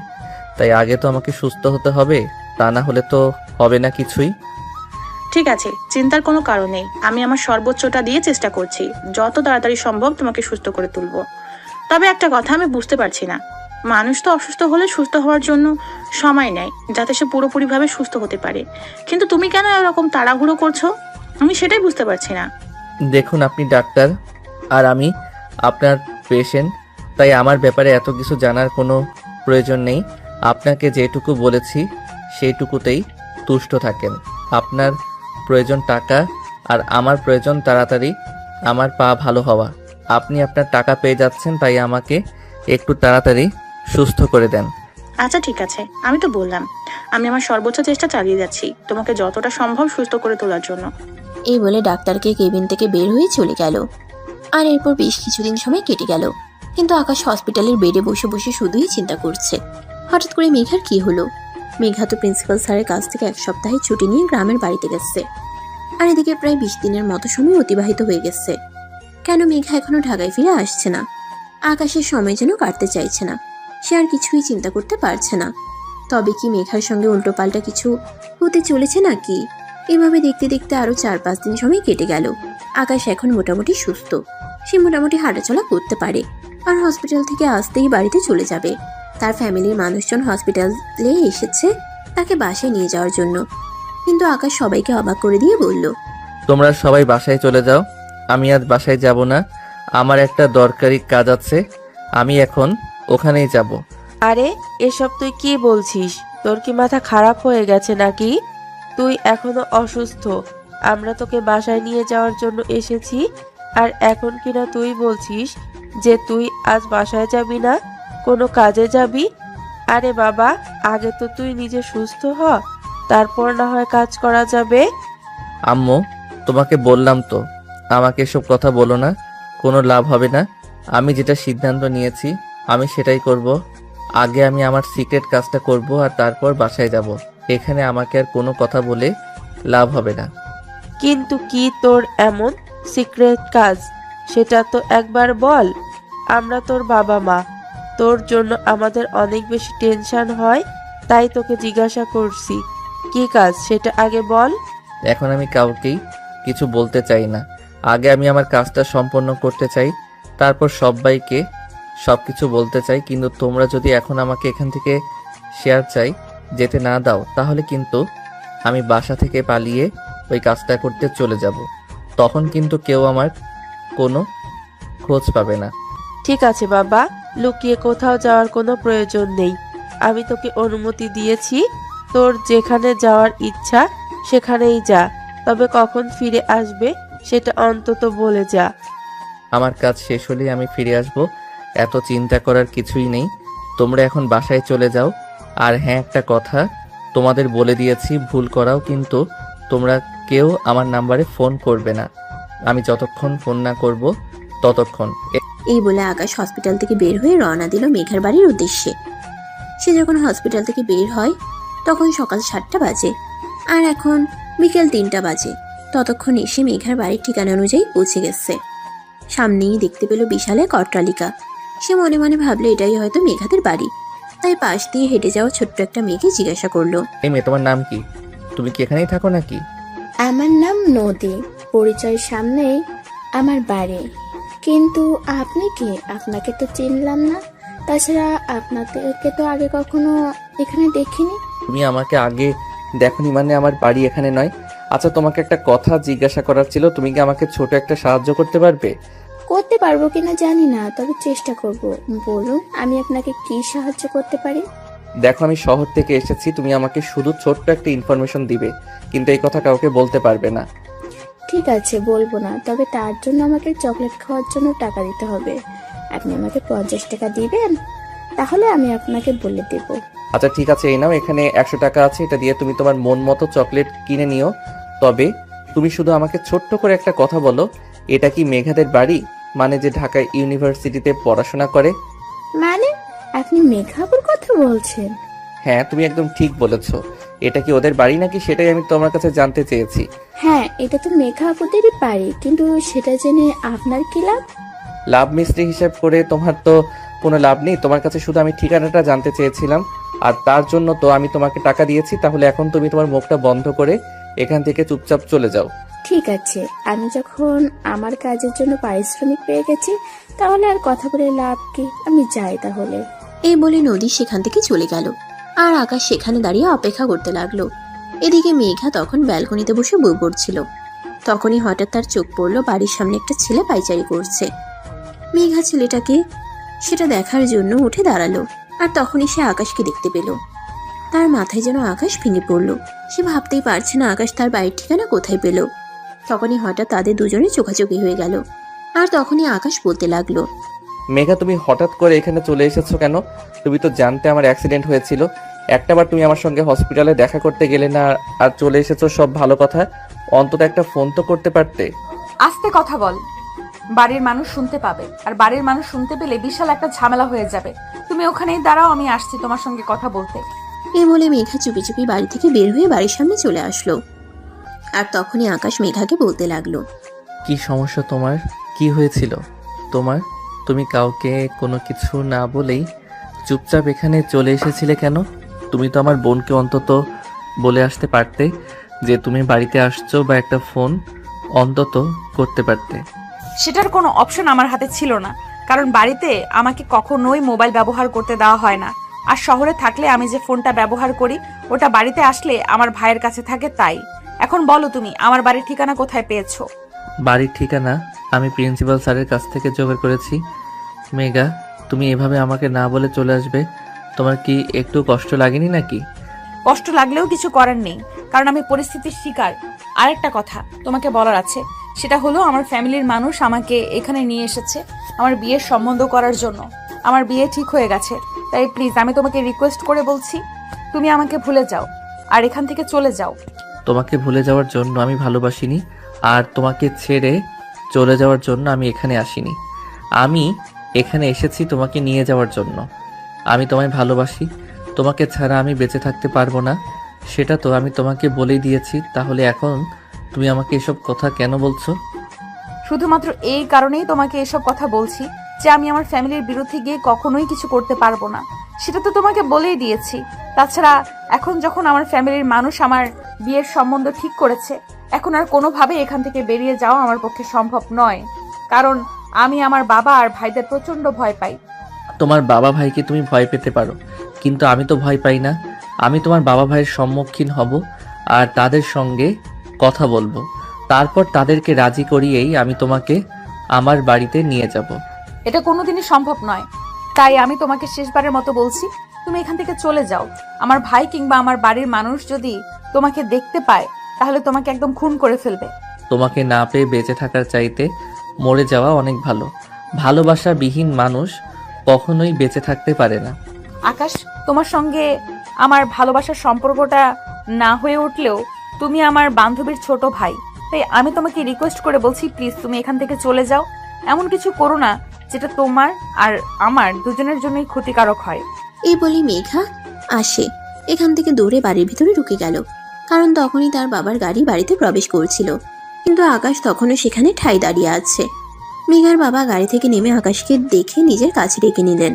তাই আগে তো আমাকে সুস্থ হতে হবে, তা না হলে তো হবে না কিছুই। ঠিক আছে, চিন্তার কোনো কারণ নেই। আমি আমার সর্বোচ্চটা দিয়ে চেষ্টা করছি যত তাড়াতাড়ি সম্ভব তোমাকে সুস্থ করে তুলবো। তবে একটা কথা আমি বুঝতে পারছি না, মানুষ তো অসুস্থ হলে সুস্থ হওয়ার জন্য সময় নেয় যাতে সে পুরোপুরিভাবে সুস্থ হতে পারে, কিন্তু তুমি কেন এরকম তাড়াহুড়ো করছো? আমি সেটাই বুঝতে পারছি না। দেখুন, আপনি ডাক্তার আর আমি আপনার পেশেন্ট, তাই আমার ব্যাপারে এত কিছু জানার কোনো প্রয়োজন নেই। আপনাকে যেটুকু বলেছি সেইটুকুতেই তুষ্ট থাকেন। আপনার প্রয়োজন টাকা আর আমার প্রয়োজন তাড়াতাড়ি আমার পা ভালো হওয়া। আপনি আপনার টাকা পেয়ে যাচ্ছেন, তাই আমাকে একটু তাড়াতাড়ি সুস্থ করে দেন। আচ্ছা ঠিক আছে, আমি তো বললাম আমি আমার সর্বোচ্চ চেষ্টা চালিয়ে যাচ্ছি তোমাকে যতটা সম্ভব সুস্থ করে তোলার জন্য। এই বলে ডাক্তারকে কেবিন থেকে বের হয়ে চলে গেল। আর এরপর বেশ কিছুদিন সময় কেটে গেল, কিন্তু আকাশ হসপিটালের বেডে বসে বসে শুধুই চিন্তা করছে হঠাৎ করে মেঘার কি হলো। মেঘা তো প্রিন্সিপাল স্যারের কাছ থেকে 1 সপ্তাহে ছুটি নিয়ে গ্রামের বাড়িতে গেছে। আর এদিকে প্রায় 20 দিনের মতো সময় অতিবাহিত হয়ে গেছে। কেন মেঘা এখনো ঢাকায় ফিরে আসছে না? আকাশের সময় যেন কাটতে চাইছে না। সে আর কিছুই চিন্তা করতে পারছে না। তবে কি মেঘার সঙ্গে উল্টোপাল্টা কিছু হতে চলেছে নাকি? এভাবে দেখতে দেখতে আরো 4-5 দিন সময় কেটে গেল। আকাশ এখন মোটামুটি সুস্থ। সে মোটামুটি হাঁটাচলা করতে পারে আর হসপিটাল থেকে আসতেই বাড়িতে চলে যাবে। তার ফ্যামিলির মানুষজন হসপিটালে এসেছে তাকে বাসায় নিয়ে যাওয়ার জন্য, কিন্তু আকাশ সবাইকে অবাক করে দিয়ে বলল, তোমরা সবাই বাসায় চলে যাও, আমি আজ বাসায় যাব না। আমার একটা দরকারি কাজ আছে, আমি এখন ওখানেই যাব। আরে এসব তুই কি বলছিস? তোর কি মাথা খারাপ হয়ে গেছে নাকি? তুই এখনো অসুস্থ। আমরা তোকে বাসায় নিয়ে যাওয়ার জন্য এসেছি, আর এখন কিনা তুই বলছিস যে তুই আজ বাসায় যাবি না, কোনো কাজে যাবি? আরে বাবা, আগে তো তুই নিজে সুস্থ হ, তারপর না হয় কাজ করা যাবে। আম্মু, তোমাকে বললাম তো, আমাকে এসব কথা বলো না, কোনো লাভ হবে না। আমি যেটা সিদ্ধান্ত নিয়েছি আমি সেটাই করব। আগে আমি আমার সিক্রেট কাজটা করব আর তারপর বাসায় যাব। এখানে আমাকে আর কোনো কথা বলে লাভ হবে না। কিন্তু কি তোর এমন সিক্রেট কাজ, সেটা তো একবার বল। আমরা তোর বাবা মা, তোর জন্য আমাদের অনেক বেশি টেনশন হয়, তাই তোকে জিজ্ঞাসা করছি কি কাজ সেটা আগে বল। এখন আমি কাউকেই কিছু বলতে চাই না। আগে আমি আমার কাজটা সম্পন্ন করতে চাই, তারপর সবাইকে সবকিছু বলতে চাই। কিন্তু তোমরা যদি এখন আমাকে এখান থেকে শেয়ার চাই যেতে না দাও, তাহলে কিন্তু আমি বাসা থেকে পালিয়ে ওই কাজটা করতে চলে যাব। তখন কিন্তু কেউ আমার কোনো খোঁজ পাবে না। ঠিক আছে বাবা, লুকিয়ে কোথাও যাওয়ার কোনো প্রয়োজন নেই। আমি তোকে অনুমতি দিয়েছি, তোর যেখানে যাওয়ার ইচ্ছা সেখানেই যা, তবে কখন ফিরে আসবে সেটা অন্তত বলে যা। আমার কাজ শেষ হলেই আমি ফিরে আসব, এত চিন্তা করার কিছুই নেই। তোমরা এখন বাসায় চলে যাও। আর হ্যাঁ, একটা কথা তোমাদের বলে দিয়েছি, ভুল করাও কিন্তু তোমরা কেউ আমার নাম্বারে ফোন করবে না। আমি যতক্ষণ ফোন না করব ততক্ষণ। এই বলে আকাশ হসপিটাল থেকে বের হয়ে রওনা দিল মেঘার বাড়ির উদ্দেশ্যে। সে যখন হসপিটাল থেকে বের হয় তখন সকাল 7টা বাজে, আর এখন বিকেল 3টা বাজে। ততক্ষণ এসে মেঘার বাড়ির ঠিকানা অনুযায়ী পৌঁছে গেছে। সামনেই দেখতে পেল বিশাল এক অট্টালিকা। সে মনে মনে ভাবলো এটাই হয়তো মেঘাদের বাড়ি, তাই পাশ দিয়ে হেঁটে যাওয়া ছোট্ট একটা মেয়েকে জিজ্ঞাসা করলো, এই মেয়ে, তোমার নাম কি? তুমি কি এখানেই থাকো নাকি? আমার নাম নদী। পরিচয়ের সামনেই আমার বাড়ি। কিন্তু আপনি কি? আপনাকে তো চিনলাম না। তাছাড়া আপনাদেরকে তো আগে কখনো এখানে দেখিনি। তুমি আমাকে আগে দেখনি মানে আমার বাড়ি এখানে নয়। আচ্ছা, তোমাকে একটা কথা জিজ্ঞাসা করার ছিল, তুমি কি আমাকে ছোট একটা সাহায্য করতে পারবে? করতে পারবো কিনা জানি না, তবে চেষ্টা করব। বলুন, আমি আপনাকে কি সাহায্য করতে পারি? দেখো, আমি শহর থেকে এসেছি, তুমি আমাকে শুধু ছোট্ট একটা ইনফরমেশন দিবে, কিন্তু এই কথা কাউকে বলতে পারবে না। ঠিক আছে, বলবো না, তবে তার জন্য আমাকে চকলেট খাওয়ার জন্য টাকা দিতে হবে। আপনি আমাকে 50 টাকা দিবেন, তাহলে আমি আপনাকে বলে দেব। আচ্ছা ঠিক আছে, এই নাও, এখানে 100 টাকা আছে, এটা দিয়ে তুমি তোমার মন মতো চকলেট কিনে নিও। তবে তুমি শুধু আমাকে ছোট্ট করে একটা কথা বলো, এটা কি মেঘাদের বাড়ি? মানে যে ঢাকা ইউনিভার্সিটিতে পড়াশোনা করে। মানে আপনি মেঘাপুর কথা বলছেন? হ্যাঁ, তুমি একদম ঠিক বলেছো। এটা কি ওদের বাড়ি নাকি, সেটাই আমি তোমার কাছে জানতে চেয়েছি। হ্যাঁ, এটা তো মেঘাপুদেরই বাড়ি, কিন্তু সেটা জেনে আপনার কি লাভ? লাভ মিস্ত্রি হিসাব করে তোমার তো কোনো লাভ নেই। তোমার কাছে শুধু আমি ঠিকানাটা জানতে চেয়েছিলাম, আর তার জন্য তো আমি তোমাকে টাকা দিয়েছি। তাহলে এখন তুমি তোমার মুখটা বন্ধ করে এখান থেকে চুপচাপ চলে যাও। ঠিক আছে, আমি যখন আমার কাজের জন্য পারিশ্রমিক পেয়ে গেছি, তাহলে আর কথা বলে লাভ কি? আমি যাই তাহলে। এই বলে নদী সেখান থেকে চলে গেল, আর আকাশ সেখানে দাঁড়িয়ে অপেক্ষা করতে লাগলো। এদিকে মেঘা তখন ব্যালকনিতে বসে বই পড়ছিল। তখনই হঠাৎ তার চোখ পড়ল বাড়ির সামনে একটা ছেলে পায়চারি করছে। মেঘা ছেলেটাকে সেটা দেখার জন্য উঠে দাঁড়ালো, আর তখনই সে আকাশকে দেখতে পেল। তার মাথায় যেন আকাশ ভেঙে পড়ল। সে ভাবতেই পারছে না আকাশ তার বাড়ির ঠিকানা কোথায় পেল। তখনই হঠাৎ তাদের দুজনে চোখাচোখি হয়ে গেল, আর তখনই আকাশ বলতে লাগলো, মেঘা, তুমি হঠাৎ করে এখানে চলে এসেছো কেন? তুমি তো জানতে আমার অ্যাক্সিডেন্ট হয়েছিল। একটাবার তুমি আমার সঙ্গে হসপিটালে দেখা করতে গেলে না, আর চলে এসেছো সব ভালো কথা, অন্তত একটা ফোন তো করতে পারতে। আস্তে কথা বল, বাড়ির মানুষ শুনতে পাবে, আর বাড়ির মানুষ শুনতে পেলে বিশাল একটা ঝামেলা হয়ে যাবে। তুমি ওখানেই দাঁড়াও, আমি আসছি তোমার সঙ্গে কথা বলতে। এই বলে মেঘা চুপি চুপি বাড়ি থেকে বের হয়ে বাড়ির সামনে চলে আসলো। আর তখনই আকাশ মেঘাকে বলতে লাগলো, কি সমস্যা তোমার? কি হয়েছিল তোমার? তুমি কাউকে কোনো কিছু না বলেই চুপচাপ এখানে চলে এসেছিলে কেন? তুমি তো আমার বোনকে অন্তত বলে আসতে পারতে যে তুমি বাড়িতে আসছো, বা একটা ফোন অন্তত করতে পারতে। সেটার কোনো অপশন আমার হাতে ছিল না, কারণ বাড়িতে আমাকে কখনোই মোবাইল ব্যবহার করতে দেওয়া হয় না। আর শহরে থাকলে আমি যে ফোনটা ব্যবহার করি, ওটা বাড়িতে আসলে আমার ভাইয়ের কাছে থাকে। তাই এখন বলো, তুমি আমার বাড়ির ঠিকানা কোথায় পেয়েছো? বাড়ির ঠিকানা আমি প্রিন্সিপাল স্যারের কাছ থেকে জোগাড় করেছি। মেঘা, তুমি এভাবে আমাকে না বলে চলে আসবে, তোমার কি একটু কষ্ট লাগেনি নাকি? কষ্ট লাগলেও কিছু করার নেই, কারণ আমি পরিস্থিতির শিকার। আরেকটা কথা তোমাকে বলার আছে, সেটা হলো আমার ফ্যামিলির মানুষ আমাকে এখানে নিয়ে এসেছে আমার বিয়ের সম্বন্ধ করার জন্য। আমার বিয়ে ঠিক হয়ে গেছে, তাই প্লিজ আমি তোমাকে রিকোয়েস্ট করে বলছি, তুমি আমাকে ভুলে যাও আর এখান থেকে চলে যাও। তোমাকে ভুলে যাওয়ার জন্য আমি ভালোবাসিনি, আর তোমাকে ছেড়ে চলে যাওয়ার জন্য আমি এখানে আসিনি। আমি এখানে এসেছি তোমাকে নিয়ে যাওয়ার জন্য। আমি তোমায় ভালোবাসি, তোমাকে ছাড়া আমি বেঁচে থাকতে পারবো না, সেটা তো আমি তোমাকে বলেই দিয়েছি। তাহলে এখন তুমি আমাকে এসব কথা কেন বলছো? শুধুমাত্র এই কারণেই তোমাকে এসব কথা বলছি যে আমি আমার ফ্যামিলির বিরুদ্ধে গিয়ে কখনোই কিছু করতে পারবো না, সেটা তো তোমাকে বলেই দিয়েছি। তাছাড়া এখন যখন আমার ফ্যামিলির মানুষ আমার বিয়ের সম্বন্ধ ঠিক করেছে, এখন আর কোনোভাবে এখান থেকে বেরিয়ে যাওয়া আমার পক্ষে সম্ভব নয়, কারণ আমি আমার বাবা আর ভাইদের প্রচন্ড ভয় পাই। তোমার বাবা ভাইকে তুমি ভয় পেতে পারো, কিন্তু আমি তো ভয় পাই না। আমি তোমার বাবা ভাইয়ের সম্মুখীন হব, আর তাদের সঙ্গে কথা বলবো। তারপর তাদেরকে রাজি করিয়েই আমি তোমাকে আমার বাড়িতে নিয়ে যাব। এটা কোনোদিনই সম্ভব নয়, তাই আমি তোমাকে শেষবারের মতো বলছি, তুমি এখান থেকে চলে যাও। আমার ভাই কিংবা আমার বাড়ির মানুষ যদি তোমাকে দেখতে পায়, তাহলে তোমাকে একদম খুন করে ফেলবে। তোমাকে না পেয়ে বেঁচে থাকার চাইতে মরে যাওয়া অনেক ভালো। ভালোবাসাবিহীন মানুষ কখনোই বেঁচে থাকতে পারে না। আকাশ, তোমার সঙ্গে আমার ভালোবাসার সম্পর্কটা না হয়ে উঠলেও তুমি আমার বান্ধবীর ছোট ভাই, তাই আমি তোমাকে রিকোয়েস্ট করে বলছি, প্লিজ তুমি এখান থেকে চলে যাও। এমন কিছু করো না যেটা তোমার আর আমার দুজনের জন্যই ক্ষতিকারক হয়। এই বলি মেঘা আসে এখান থেকে দৌড়ে বাড়ির ভিতরে ঢুকে গেল, কারণ তখনই তার বাবার গাড়ি বাড়িতে প্রবেশ করছিল। কিন্তু আকাশ তখনও সেখানে ঠাই দাঁড়িয়ে আছে। মেঘার বাবা গাড়ি থেকে নেমে আকাশকে দেখে নিজের কাছে ডেকে নিলেন।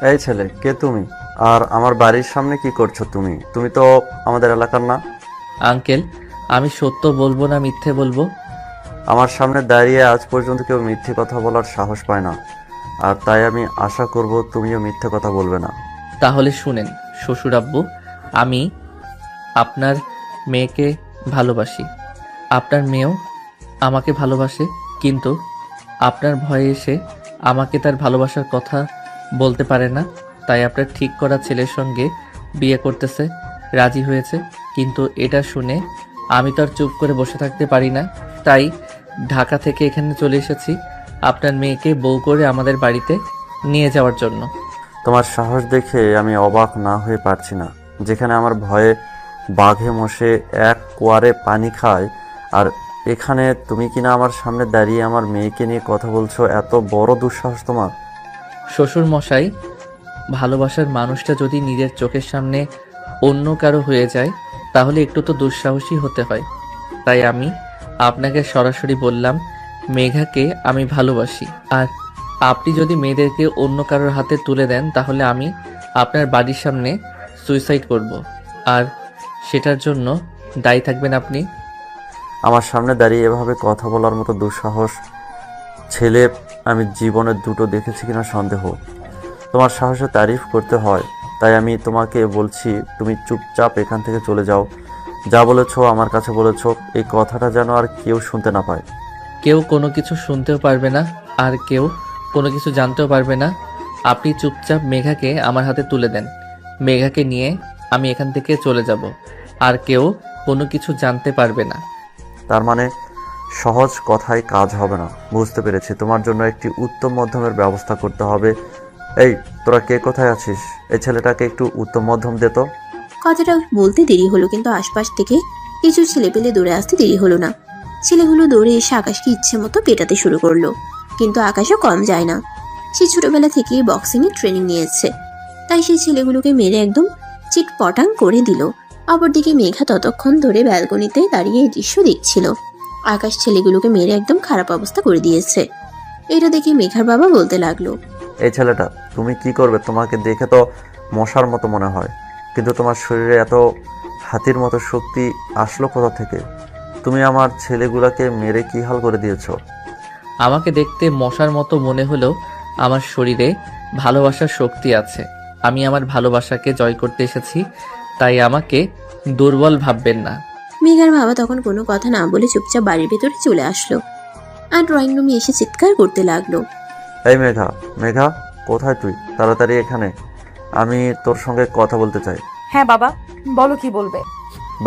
এই ছেলে, কে তুমি? আর আমার বাড়ির সামনে কি করছো তুমি? তুমি তো আমাদের এলাকার না। আঙ্কেল, আমি সত্য বলবো না মিথ্যে বলবো? আমার সামনে দাঁড়িয়ে আজ পর্যন্ত কেউ মিথ্যে কথা বলার সাহস পায় না, আর তাই আমি আশা করব তুমিও মিথ্যে কথা বলবে না। তাহলে শুনেন শ্বশুর আব্বু, আমি আপনার মেয়েকে ভালোবাসি, আপনার মেয়েও আমাকে ভালোবাসে, কিন্তু আপনার ভয়ে এসে আমাকে তার ভালোবাসার কথা বলতে পারে না, তাই আপনার ঠিক করা ছেলের সঙ্গে বিয়ে করতেছে, রাজি হয়েছে। কিন্তু এটা শুনে আমি তো আর চুপ করে বসে থাকতে পারি না, তাই ঢাকা থেকে এখানে চলে এসেছি আপনার মেয়েকে বউ করে আমাদের বাড়িতে নিয়ে যাওয়ার জন্য। তোমার সাহস দেখে আমি অবাক না হয়ে পারছি না। যেখানে আমার ভয়ে বাঘে মশে এক কোয়ারে পানি খায়, আর এখানে তুমি কিনা আমার সামনে দাঁড়িয়ে আমার মেয়েকে নিয়ে কথা বলছো। এত বড় দুঃসাহস তোমার! শ্বশুর মশাই, ভালোবাসার মানুষটা যদি নিজের চোখের সামনে অন্য কারো হয়ে যায় তাহলে একটু তো দুঃসাহসী হতে হয়। তাই আমি আপনাকে সরাসরি বললাম মেঘাকে আমি ভালোবাসি, আর আপনি যদি মেয়েদেরকে অন্য কারোর হাতে তুলে দেন তাহলে আমি আপনার বাড়ির সামনে সুইসাইড করব, আর সেটার জন্য দায়ী থাকবেন আপনি। আমার সামনে দাঁড়িয়ে এভাবে কথা বলার মতো দুঃসাহস ছেলে আমি জীবনে দুটো দেখেছি কিনা সন্দেহ। তোমার সাহসে তারিফ করতে হয়, তাই আমি তোমাকে বলছি তুমি চুপচাপ এখান থেকে চলে যাও। যা বলেছো আমার কাছে বলেছো, এই কথাটা যেন আর কেউ শুনতে না পায়। কেউ কোনো কিছু শুনতেও পারবে না, আর কেউ কোনো কিছু জানতেও পারবে না। আপনি চুপচাপ মেঘাকে আমার হাতে তুলে দেন, মেঘাকে নিয়ে আমি এখান থেকে চলে যাব, আর কেউ কোনো কিছু জানতে পারবে না। তার মানে সহজ কথায় কাজ হবে না। বুঝতে পেরেছি, তোমার জন্য একটি উত্তম মধ্যমের ব্যবস্থা করতে হবে। এই তোরা কে কোথায় আছিস? এই ছেলেটাকে একটু উত্তম মধ্যম দে তো। কথাটা বলতে দেরি হলো, কিন্তু আশপাশ থেকে কিছু ছেলেপেলে দৌড়ে আসতে দেরি হলো না। ছেলেগুলো দৌড়ে এসে আকাশকে ইচ্ছে মতো পেটাতে শুরু করলো, কিন্তু আকাশও কম যায় না। সে ছোটবেলা থেকেই বক্সিংয়ে ট্রেনিং নিয়েছে, তাই সেই ছেলেগুলোকে মেরে একদম চিটপটাং করে দিল। অপরদিকে মেঘা ততক্ষণ ধরে ব্যালকনিতে দাঁড়িয়ে এই দৃশ্য দেখছিল। আকাশ ছেলেগুলোকে মেরে একদম খারাপ অবস্থা করে দিয়েছে। এটা দেখে মেঘার বাবা বলতে লাগলো, এই ছেলেটা তুমি কি করবে? তোমাকে দেখে তো মশার মতো মনে হয়, কিন্তু তোমার শরীরে এত হাতির মতো শক্তি আসলো কোথা থেকে? তুমি আমার ছেলেগুলোকে মেরে কি হাল করে দিয়েছো? আমাকে দেখতে মশার মতো মনে হলেও আমার শরীরে ভালোবাসার শক্তি আছে। আমি আমার ভালোবাসাকে জয় করতে এসেছি, তাই আমাকে দুর্বল ভাববেন না। মেঘার বাবা তখন কোনো কথা না বলে চুপচাপ বাড়ির ভেতরে চলে আসলো, আর ড্রয়িং রুমে এসে চিৎকার করতে লাগলো, এই মেঘা, মেঘা কোথায় তুই? তাড়াতাড়ি এখানে, আমি তোর সঙ্গে কথা বলতে চাই। হ্যাঁ বাবা, বলো কি বলবে।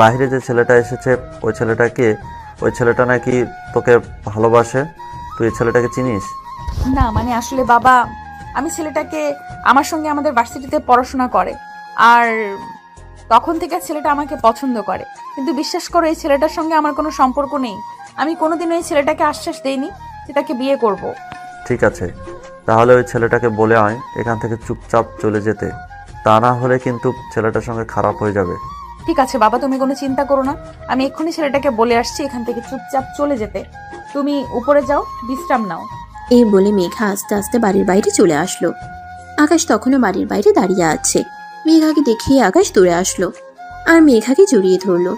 বাইরে যে ছেলেটা এসেছে ওই ছেলেটাকে, ওই ছেলেটা নাকি তোকে ভালোবাসে। তুই এই ছেলেটাকে চিনিস? না মানে আসলে বাবা, আমি ছেলেটাকে, আমার সঙ্গে আমাদের ভার্সিটিতে পড়াশোনা করে, আর তখন থেকে ছেলেটা আমাকে পছন্দ করে। কিন্তু বিশ্বাস করো, এই ছেলেটার সঙ্গে আমার কোনো সম্পর্ক নেই। আমি কোনোদিনও এই ছেলেটাকে আশ্বাস দেইনি যে তাকে বিয়ে করব। ঠিক আছে, তাহলে ওই ছেলেটাকে বলে আয় এখান থেকে চুপচাপ চলে যেতে, তা না হলে কিন্তু ছেলেটার সঙ্গে খারাপ হয়ে যাবে। ঠিক আছে বাবা, তুমি কোনো চিন্তা করো না, আমি এক্ষুনি ছেলেটাকে বলে আসছি এখান থেকে চুপচাপ চলে যেতে। তুমি উপরে যাও, বিশ্রাম নাও। এই বলে মেঘা আস্তে আস্তে বাড়ির বাইরে চলে আসলো। আকাশ তখনও বাড়ির বাইরে দাঁড়িয়ে আছে। মেঘাকে দেখিয়ে আকাশ দৌড়ে আসলো আর মেঘাকে জড়িয়ে ধরলো।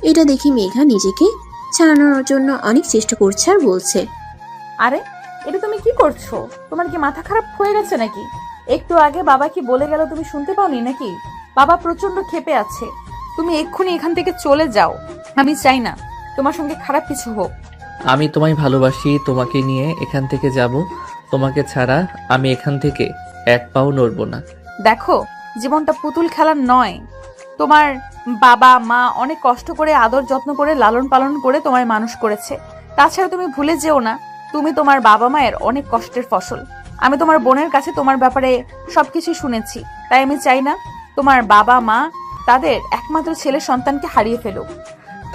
এটা দেখে মেঘা নিজেকে ছাড়ানোর জন্য অনেক চেষ্টা করছে আর বলছে, আরে এটা তুমি কি করছো? তোমার কি মাথা খারাপ হয়ে গেছে নাকি? একটু আগে বাবা কি বলে গেল তুমি শুনতে পাওনি নাকি? বাবা প্রচন্ড ক্ষেপে আছে। তুমি এক্ষুনি এখান থেকে চলে যাও। আমি চাই না তোমার সঙ্গে খারাপ কিছু হোক। আমি তোমায় ভালোবাসি, তোমাকে নিয়ে এখান থেকে যাব, তোমাকে ছাড়া আমি এখান থেকে এক পাও নড়ব না। দেখো, জীবনটা পুতুল খেলার নয়। তোমার বাবা মা অনেক কষ্ট করে আদর যত্ন করে লালন পালন করে তোমায় মানুষ করেছে। তাছাড়া তুমি ভুলে যেও না, তুমি তোমার বাবা মায়ের অনেক কষ্টের ফসল। আমি তোমার বোনের কাছে তোমার ব্যাপারে সবকিছু শুনেছি, তাই আমি চাই না তোমার বাবা মা তাদের একমাত্র ছেলে সন্তানকে হারিয়ে ফেলুক।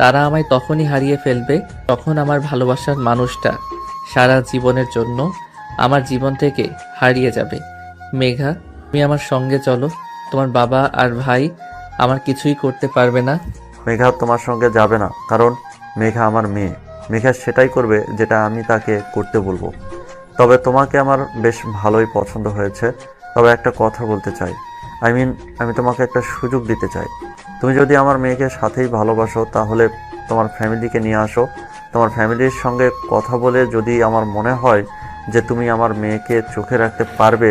তারা আমায় তখনই হারিয়ে ফেলবে যখন আমার ভালোবাসার মানুষটা সারা জীবনের জন্য আমার জীবন থেকে হারিয়ে যাবে। মেঘা, তুমি আমার সঙ্গে চলো, তোমার বাবা আর ভাই আমার কিছুই করতে পারবে না। মেঘা তোমার সঙ্গে যাবে না, কারণ মেঘা আমার মেয়ে। মেঘা সেটাই করবে যেটা আমি তাকে করতে বলবো। তবে তোমাকে আমার বেশ ভালোই পছন্দ হয়েছে। তবে একটা কথা বলতে চাই, আমি তোমাকে একটা সুযোগ দিতে চাই। তুমি যদি আমার মেয়েকে সাথেই ভালোবাসো তাহলে তোমার ফ্যামিলিকে নিয়ে আসো, তোমার ফ্যামিলির সঙ্গে কথা বলে যদি আমার মনে হয় যে তুমি আমার মেয়েকে চোখে রাখতে পারবে,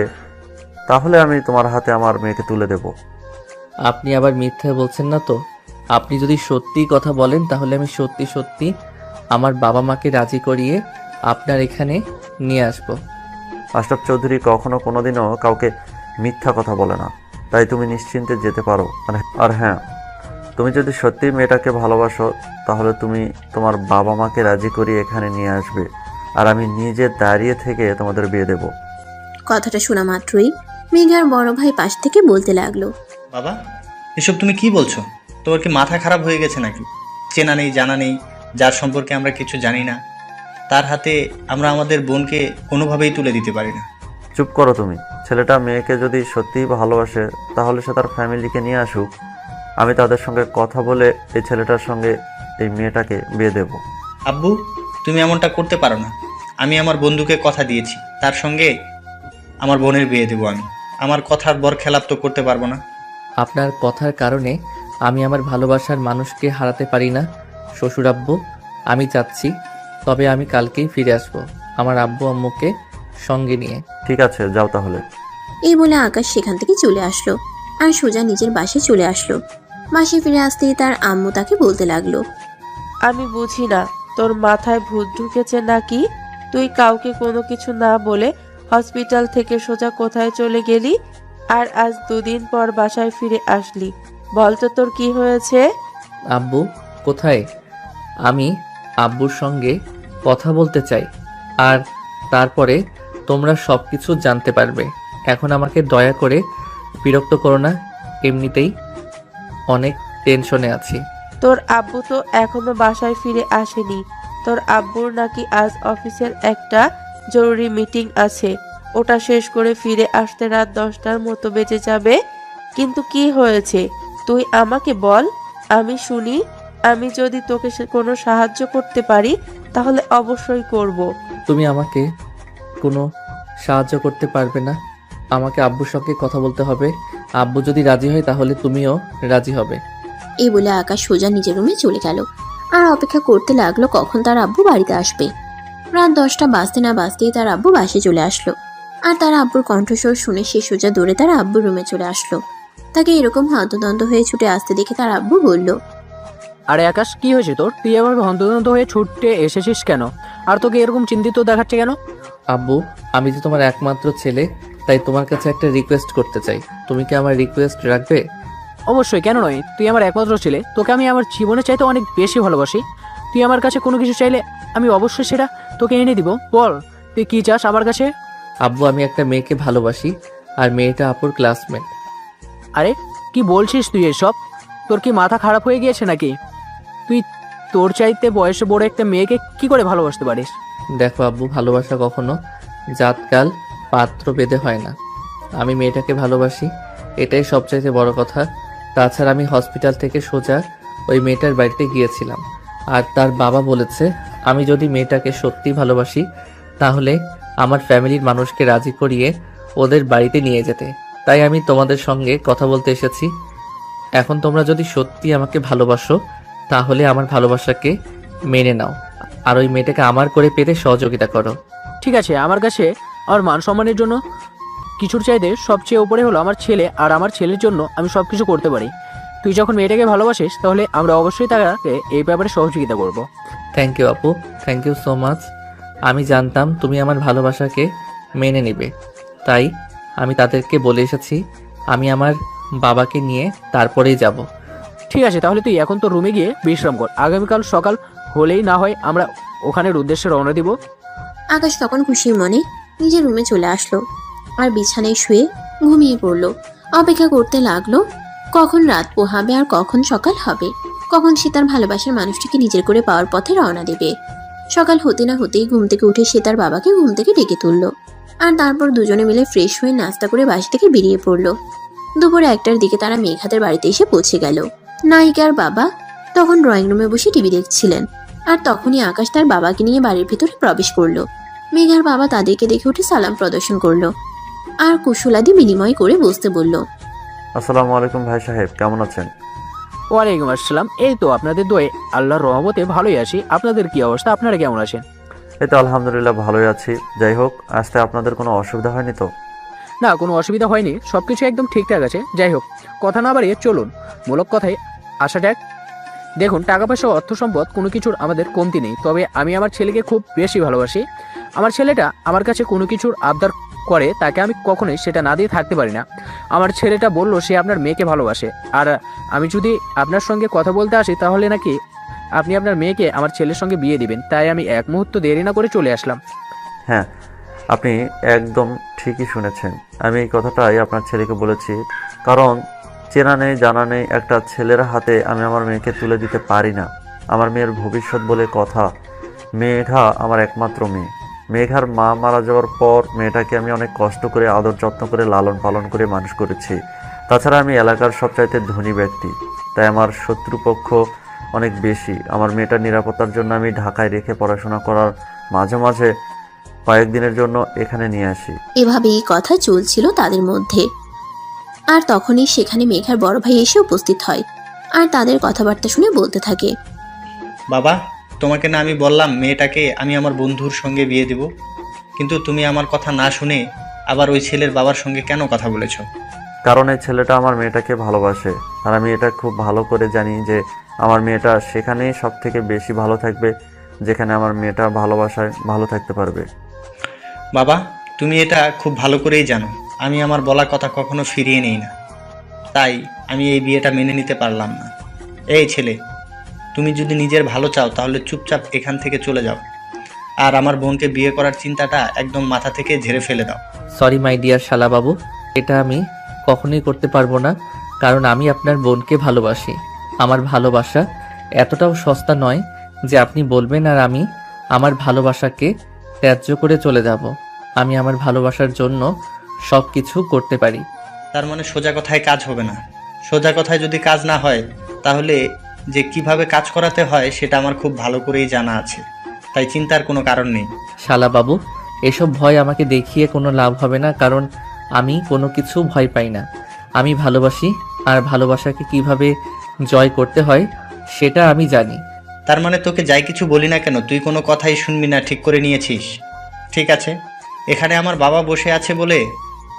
তাহলে আমি তোমার হাতে আমার মেয়েকে তুলে দেব। আপনি আবার মিথ্যা বলছেন না তো? আপনি যদি সত্যি কথা বলেন তাহলে আমি সত্যি সত্যি আমার বাবা মাকে রাজি করিয়ে আপনার এখানে নিয়ে আসব। আশরাফ চৌধুরী কখনো কোনোদিনও কাউকে মিথ্যা কথা বলে না, তাই তুমি নিশ্চিন্তে যেতে পারো। আর হ্যাঁ, তুমি যদি সত্যি মেয়েটাকে ভালোবাসো তাহলে তুমি তোমার বাবা মাকে রাজি করিয়ে এখানে নিয়ে আসবে, আর আমি নিজে দাঁড়িয়ে থেকে তোমাদের বিয়ে দেব। কথাটা শোনা মাত্রই মেঘার বড় ভাই পাশ থেকে বলতে লাগলো, বাবা, এসব তুমি কি বলছো? তোমার কি মাথা খারাপ হয়ে গেছে নাকি? চেনা নেই জানা নেই, যার সম্পর্কে আমরা কিছু জানি না, তার হাতে আমরা আমাদের বোনকে কোনোভাবেই তুলে দিতে পারি না। চুপ করো তুমি। ছেলেটা মেয়েকে যদি সত্যিই ভালোবাসে তাহলে সে তার ফ্যামিলিকে নিয়ে আসুক, আমি তাদের সঙ্গে কথা বলে এই ছেলেটার সঙ্গে এই মেয়েটাকে বিয়ে দেব। আব্বু, তুমি এমনটা করতে পারো না। আমি আমার বন্ধুকে কথা দিয়েছি, তার সঙ্গে আমার বোনের বিয়ে দেবো। আমি আমার কথার বরখেলাপ তো করতে পারবো না। আপনার কথার কারণে আমি আমার ভালোবাসার মানুষকে হারাতে পারি না শ্বশুর আব্বু। আমি যাচ্ছি, তবে আমি কালকেই ফিরে আসব আমার আব্বু আম্মুকে সঙ্গে নিয়ে। ঠিক আছে, যাও তাহলে। এই বলে আকাশ সেখান থেকে চলে আসলো আর সোজা নিজের বাসায় চলে আসলো। বাসায় ফিরে আসতেই তার আম্মু তাকে বলতে লাগলো, আমি বুঝি না তোর মাথায় ভূত ঢুকেছে নাকি? তুই কাউকে কোনো কিছু না বলে হসপিটাল থেকে সোজা কোথায় চলে গেলি, আর আজ 2 দিন পর বাসায় ফিরে আসলি। বলতো তোর কি হয়েছে? আব্বু কোথায়? আমি আব্বুর সঙ্গে কথা বলতে চাই, আর তারপরে তোমরা সব কিছু জানতে পারবে। এখন আমাকে দয়া করে বিরক্ত করো না, এমনিতেই অনেক টেনশনে আছি। তোর আব্বু তো এখনো বাসায় ফিরে আসেনি। তোর আব্বুর নাকি আজ অফিসের একটা জরুরি মিটিং আছে, ওটা শেষ করে ফিরে আসতে রাত 10টার মতো বেজে যাবে। কিন্তু কি হয়েছে তুই আমাকে বল, আমি শুনি। আমি যদি তোকে কোনো সাহায্য করতে পারি তাহলে অবশ্যই করব। তুমি আমাকে কোনো সাহায্য করতে পারবে না। আমাকে আব্বুর সঙ্গে কথা বলতে হবে। আব্বু যদি রাজি হয় তাহলে তুমিও রাজি হবে। এই বলে আকাশ সোজা নিজের রুমে চলে গেল আর অপেক্ষা করতে লাগলো কখন তার আব্বু বাড়িতে আসবে। রাত 10টা বাজতে না বাজতেই তার আব্বু বাসে চলে আসলো আর তার আব্বুর কণ্ঠস্বর শুনে সে সোজা দৌড়ে তার আব্বুর রুমে চলে আসলো। তাকে এরকম হন্তদন্ত হয়ে ছুটে আসতে দেখে তার আব্বু বলল, আরে আকাশ, কি হয়েছে তোর? তুই আবার হন্তদন্ত হয়ে ছুটে এসেছিস কেন? আর তোকে এরকম চিন্তিত দেখাচ্ছে কেন? আব্বু, আমি যে তোমার একমাত্র ছেলে, তাই তোমার কাছে একটা রিকোয়েস্ট করতে চাই। তুমি কি আমার রিকোয়েস্ট রাখবে? অবশ্যই, কেন নয়। তুই আমার একমাত্র ছেলে, তোকে আমি আমার জীবনে চাইতে অনেক বেশি ভালোবাসি। তুই আমার কাছে কোনো কিছু চাইলে আমি অবশ্যই সেটা তোকে এনে দিব। বল তুই কি চাস আমার কাছে? আব্বু, আমি একটা মেয়েকে ভালোবাসি, আর মেয়েটা আপুর ক্লাসমেট। আরে কি বলছিস তুই এসব? তোর কি মাথা খারাপ হয়ে গিয়েছে নাকি? তুই তোর চাইতে বয়সে বড় একটা মেয়েকে কি করে ভালোবাসতে পারিস? দেখো আব্বু, ভালোবাসা কখনো জাতকাল পাত্র বেঁধে হয় না। আমি মেয়েটাকে ভালোবাসি, এটাই সবচাইতে বড় কথা। তাছাড়া আমি হসপিটাল থেকে সোজা ওই মেয়েটার বাড়িতে গিয়েছিলাম, আর তার বাবা বলেছে আমি যদি মেয়েটাকে সত্যি ভালোবাসি তাহলে আমার ফ্যামিলির মানুষকে রাজি করিয়ে ওদের বাড়িতে নিয়ে যেতে। তাই আমি তোমাদের সঙ্গে কথা বলতে এসেছি। এখন তোমরা যদি সত্যি আমাকে ভালোবাসো তাহলে আমার ভালোবাসাকে মেনে নাও, আর ওই মেয়েটাকে আমার করে পেতে সহযোগিতা করো। ঠিক আছে, আমার কাছে আমার মান সম্মানের জন্য কিছুর চাইতে সবচেয়ে উপরে হলো আমার ছেলে, আর আমার ছেলের জন্য আমি সব কিছু করতে পারি। তুই যখন মেয়েটাকে ভালোবাসিস তাহলে আমরা অবশ্যই তাকে এই ব্যাপারে সহযোগিতা করব। থ্যাংক ইউ আপু, থ্যাংক ইউ সো মাচ। আমি জানতাম তুমি আমার ভালোবাসাকে মেনে নেবে, তাই আমি তাদেরকে বলে এসেছি আমি আমার বাবাকে নিয়ে তারপরেই যাব। ঠিক আছে, তাহলে তুই এখন তো রুমে গিয়ে বিশ্রাম কর। আগামীকাল সকাল হলেই না হয় আমরা ওখানের উদ্দেশ্যে রওনা দিব। আকাশ তখন খুশি মনে নিজের রুমে চলে আসলো আর বিছানায় শুয়ে ঘুমিয়ে পড়লো। অপেক্ষা করতে লাগলো কখন রাত পোহাবে আর কখন সকাল হবে, কখন সে তার ভালোবাসার মানুষটিকে নিজের করে পাওয়ার পথে রওনা দেবে। সকাল হতে না হতেই ঘুম থেকে উঠে সে তার বাবাকে ঘুম থেকে ডেকে তুললো আর তারপর দুজনে মিলে ফ্রেশ হয়ে নাস্তা করে বাসা থেকে বেরিয়ে পড়লো। দুপুর 1টার দিকে তারা মেঘাদের বাড়িতে এসে পৌঁছে গেল। নায়িকার বাবা তখন ড্রয়িং রুমে বসে টিভি দেখছিলেন আর তখনই আকাশ তার বাবাকে নিয়ে বাড়ির ভিতরে প্রবেশ করলো। মেঘার বাবা তাদেরকে দেখে উঠে সালাম প্রদর্শন করলো আর কুশলাদি বিনিময় করে বসতে বলল, আসসালামু আলাইকুম ভাই সাহেব, কেমন আছেন? ওয়ালাইকুম আসসালাম। এই তো আপনাদের দোয়ে আল্লাহর রহমতে ভালোই আছি। আপনাদের কি অবস্থা? আপনারা কেমন আছেন? এই তো আলহামদুলিল্লাহ ভালোই আছি। যাই হোক, আসতে আপনাদের কোনো অসুবিধা হয়নি তো? না, কোনো অসুবিধা হয়নি, সব কিছু একদম ঠিকঠাক আছে। যাই হোক, কথা না বাড়িয়ে চলুন মূলক কথায় আসা যাক। দেখুন, টাকা পয়সা অর্থ সম্পদ কোনো কিছুর আমাদের কমতি নেই, তবে আমি আমার ছেলেকে খুব বেশি ভালোবাসি। আমার ছেলেটা আমার কাছে কোনো কিছুর আবদার করে, তাকে আমি কখনোই সেটা না দিয়ে থাকতে পারি না। আমার ছেলেটা বললো সে আপনার মেয়েকে ভালোবাসে, আর আমি যদি আপনার সঙ্গে কথা বলতে আসি তাহলে নাকি আপনি আপনার মেয়েকে আমার ছেলের সঙ্গে বিয়ে দিবেন। তাই আমি এক মুহূর্ত দেরি না করে চলে আসলাম। হ্যাঁ, আপনি একদম ঠিকই শুনেছেন। আমি এই কথাটাই আপনার ছেলেকে বলেছি, কারণ চেনা নেই জানা নেই একটা ছেলের হাতে আমি আমার মেয়েকে তুলে দিতে পারি না। আমার মেয়ের ভবিষ্যৎ বলে কথা। মেঘা আমার একমাত্র মেয়ে। মেঘার মা মারা যাওয়ার পর মেয়েটাকে আমি অনেক কষ্ট করে আদর যত্ন করে লালন পালন করে মানুষ করেছি। তাছাড়া আমি এলাকার সবচাইতে ধনী ব্যক্তি, তাই আমার শত্রুপক্ষ অনেক বেশি। আমার মেয়েটার নিরাপত্তার জন্য আমি ঢাকায় রেখে পড়াশোনা করার মাঝে মাঝে কয়েকদিনের জন্য এখানে নিয়ে আসি। এভাবেই কথা চলছিল তাদের মধ্যে। আর তখনই সেখানে মেঘার বড় ভাই এসে উপস্থিত হয় আর তাদের কথাবার্তা শুনে বলতে থাকে, বাবা, তোমাকে না আমি বললাম মেয়েটাকে আমি আমার বন্ধুর সঙ্গে বিয়ে দেব, কিন্তু তুমি আমার কথা না শুনে আবার ওই ছেলের বাবার সঙ্গে কেন কথা বলেছো? কারণ এই ছেলেটা আমার মেয়েটাকে ভালোবাসে, আর আমি এটা খুব ভালো করে জানি যে আমার মেয়েটা সেখানেই সব থেকে বেশি ভালো থাকবে, যেখানে আমার মেয়েটা ভালোবাসায় ভালো থাকতে পারবে। বাবা, তুমি এটা খুব ভালো করেই জানো আমি আমার বলা কথা কখনো ফিরিয়ে নিই না, তাই আমি এই বিয়েটা মেনে নিতে পারলাম না। এই ছেলে, তুমি যদি নিজের ভালো চাও তাহলে চুপচাপ এখান থেকে চলে যাও, আর আমার বোনকে বিয়ে করার চিন্তাটা একদম মাথা থেকে ঝেড়ে ফেলে দাও। সরি মাই ডিয়ার শালাবাবু, এটা আমি কখনোই করতে পারবো না, কারণ আমি আপনার বোনকে ভালোবাসি। আমার ভালোবাসা এতটাও সস্তা নয় যে আপনি বলবেন আর আমি আমার ভালোবাসাকে ত্যায্য করে চলে যাব। আমি আমার ভালোবাসার জন্য সব কিছু করতে পারি। তার মানে সোজা কথায় কাজ হবে না? সোজা কথায় যদি কাজ না হয় তাহলে যে কিভাবে কাজ করাতে হয় সেটা আমার খুব ভালো করেই জানা আছে, তাই চিন্তার কোনো কারণ নেই। শালাবাবু, এসব ভয় আমাকে দেখিয়ে কোনো লাভ হবে না, কারণ আমি কোনো কিছু ভয় পাই না। আমি ভালোবাসি, আর ভালোবাসাকে কিভাবে জয় করতে হয় সেটা আমি জানি। তার মানে তোকে যাই কিছু বলি না কেন তুই কোনো কথাই শুনবি না, ঠিক করে নিয়েছিস? ঠিক আছে, এখানে আমার বাবা বসে আছে বলে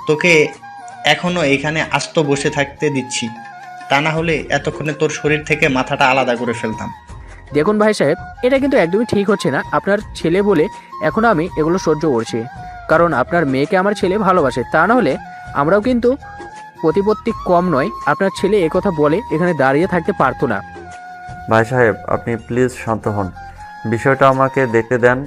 তোকে এখনও এখানে আস্ত বসে থাকতে দিচ্ছি, তা না হলে এতক্ষণে তোর শরীর থেকে মাথাটা আলাদা করে ফেলতাম। দেখুন ভাই সাহেব, এটা কিন্তু একদমই ঠিক হচ্ছে না। আপনার ছেলে বলে এখনও আমি এগুলো সহ্য করছি, কারণ আপনার মেয়েকে আমার ছেলে ভালোবাসে, তা না হলে আমরাও কিন্তু প্রতিপত্তি কম নয়। আপনার ছেলে একথা বলে এখানে দাঁড়িয়ে থাকতে পারতো না। ভাই সাহেব, আপনি প্লিজ শান্ত হন, বিষয়টা আমাকে দেখতে দেন।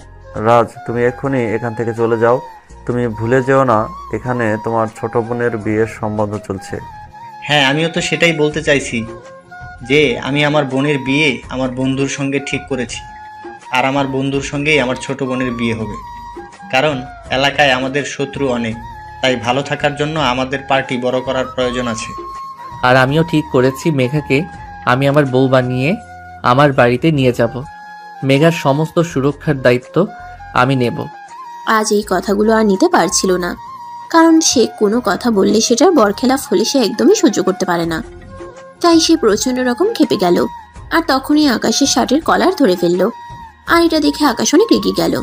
রাজ, তুমি এক্ষুনি এখান থেকে চলে যাও। তুমি ভুলে যেও না এখানে তোমার ছোট বোনের বিয়ের সম্বন্ধ চলছে। হ্যাঁ, আমিও তো সেটাই বলতে চাইছি যে আমি আমার বোনের বিয়ে আমার বন্ধুর সঙ্গে ঠিক করেছি, আর আমার বন্ধুর সঙ্গেই আমার ছোট বোনের বিয়ে হবে। কারণ এলাকায় আমাদের শত্রু অনেক, তাই ভালো থাকার জন্য আমাদের পার্টি বড় করার প্রয়োজন আছে। আর আমিও ঠিক করেছি মেঘাকে আমি আমার বউ বানিয়ে আমার বাড়িতে নিয়ে যাব। মেঘার সমস্ত সুরক্ষার দায়িত্ব আমি নেব। আজ এই কথাগুলো আর নিতে পারছিল না, কারণ সে কোনো কথা বললে সেটার বরখেলাফ হলে সে একদমই সহ্য করতে পারে না। তাই সে প্রচণ্ড রকম খেপে গেল, আর তখনই আকাশের শার্টের কলার ধরে ফেলল। আর এটা দেখে আকাশ অনেক রেগে গেল।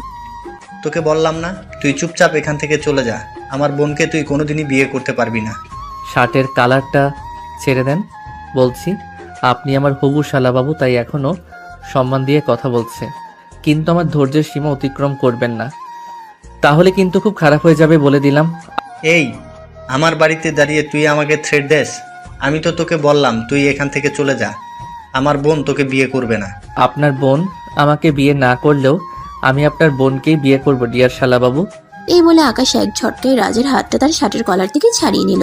তোকে বললাম না তুই চুপচাপ এখান থেকে চলে যা, আমার বোনকে তুই কোনোদিনই বিয়ে করতে পারবি না। শার্টের কালারটা ছেড়ে দেন বলছি। আপনি আমার হবু শালাবাবু, তাই এখনও সম্মান দিয়ে কথা বলছে, কিন্তু আমার ধৈর্যের সীমা অতিক্রম করবেন না, তাহলে কিন্তু খুব খারাপ হয়ে যাবে বলে দিলাম। এই, আমার বাড়িতে দাঁড়িয়ে তুই আমাকে থ্রেট দেস? আমি তো তোকে বললাম তুই এখান থেকে চলে যা, আমার বোন তোকে বিয়ে করবে না। আপনার বোন আমাকে বিয়ে না করলেও আমি আপনার বোনকেই বিয়ে করব ডিয়ার শালাবাবু। এই বলে আকাশ এক ঝটকায় রাজের হাতটা তার শার্টের কলার থেকে ছাড়িয়ে নিল।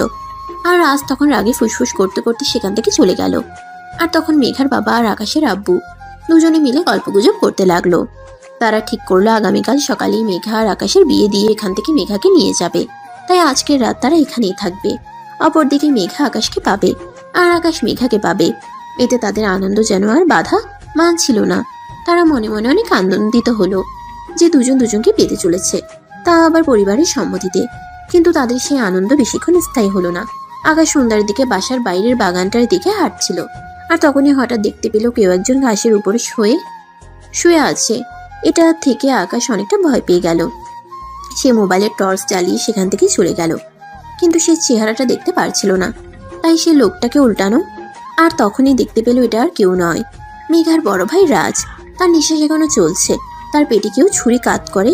আর রাজ তখন রাগে ফুসফুস করতে করতে সেখান থেকে চলে গেল। আর তখন মেঘার বাবা আর আকাশের আব্বু দুজনে মিলে গল্পগুজব করতে লাগলো। তারা ঠিক করলো আগামীকাল সকালেই মেঘা আর আকাশের বিয়ে দিয়ে এখান থেকে মেঘাকে নিয়ে যাবে, তাই আজকের রাত তারা এখানেই থাকবে। অপরদিকে মেঘা আকাশকে পাবে আর আকাশ মেঘাকে পাবে, এতে তাদের আনন্দ যেন আর বাধা মানছিল না। তারা মনে মনে অনেক আনন্দিত হলো যে দুজন দুজনকে পেতে চলেছে, তা আবার পরিবারের সম্মতিতে। কিন্তু তাদের সেই আনন্দ বেশিক্ষণ স্থায়ী হলো না। আকাশ সন্ধ্যার দিকে বাসার বাইরের বাগানটার দিকে হাঁটছিল, আর তখনই হঠাৎ দেখতে পেল কেউ একজন ঘাসের উপরে শুয়ে আছে। এটা থেকে আকাশ অনেকটা ভয় পেয়ে গেল। সে মোবাইলের টর্চ জ্বালিয়ে সেখান থেকে চলে গেল, কিন্তু সে চেহারাটা দেখতে পারছিল না। তাই সে লোকটাকে উল্টানো, আর তখনই দেখতে পেল এটা আর কেউ নয়, মেঘার বড় ভাই রাজ। তার নিঃশ্বাস এখনো চলছে, তার পেটে কেউ ছুরি কাত করে।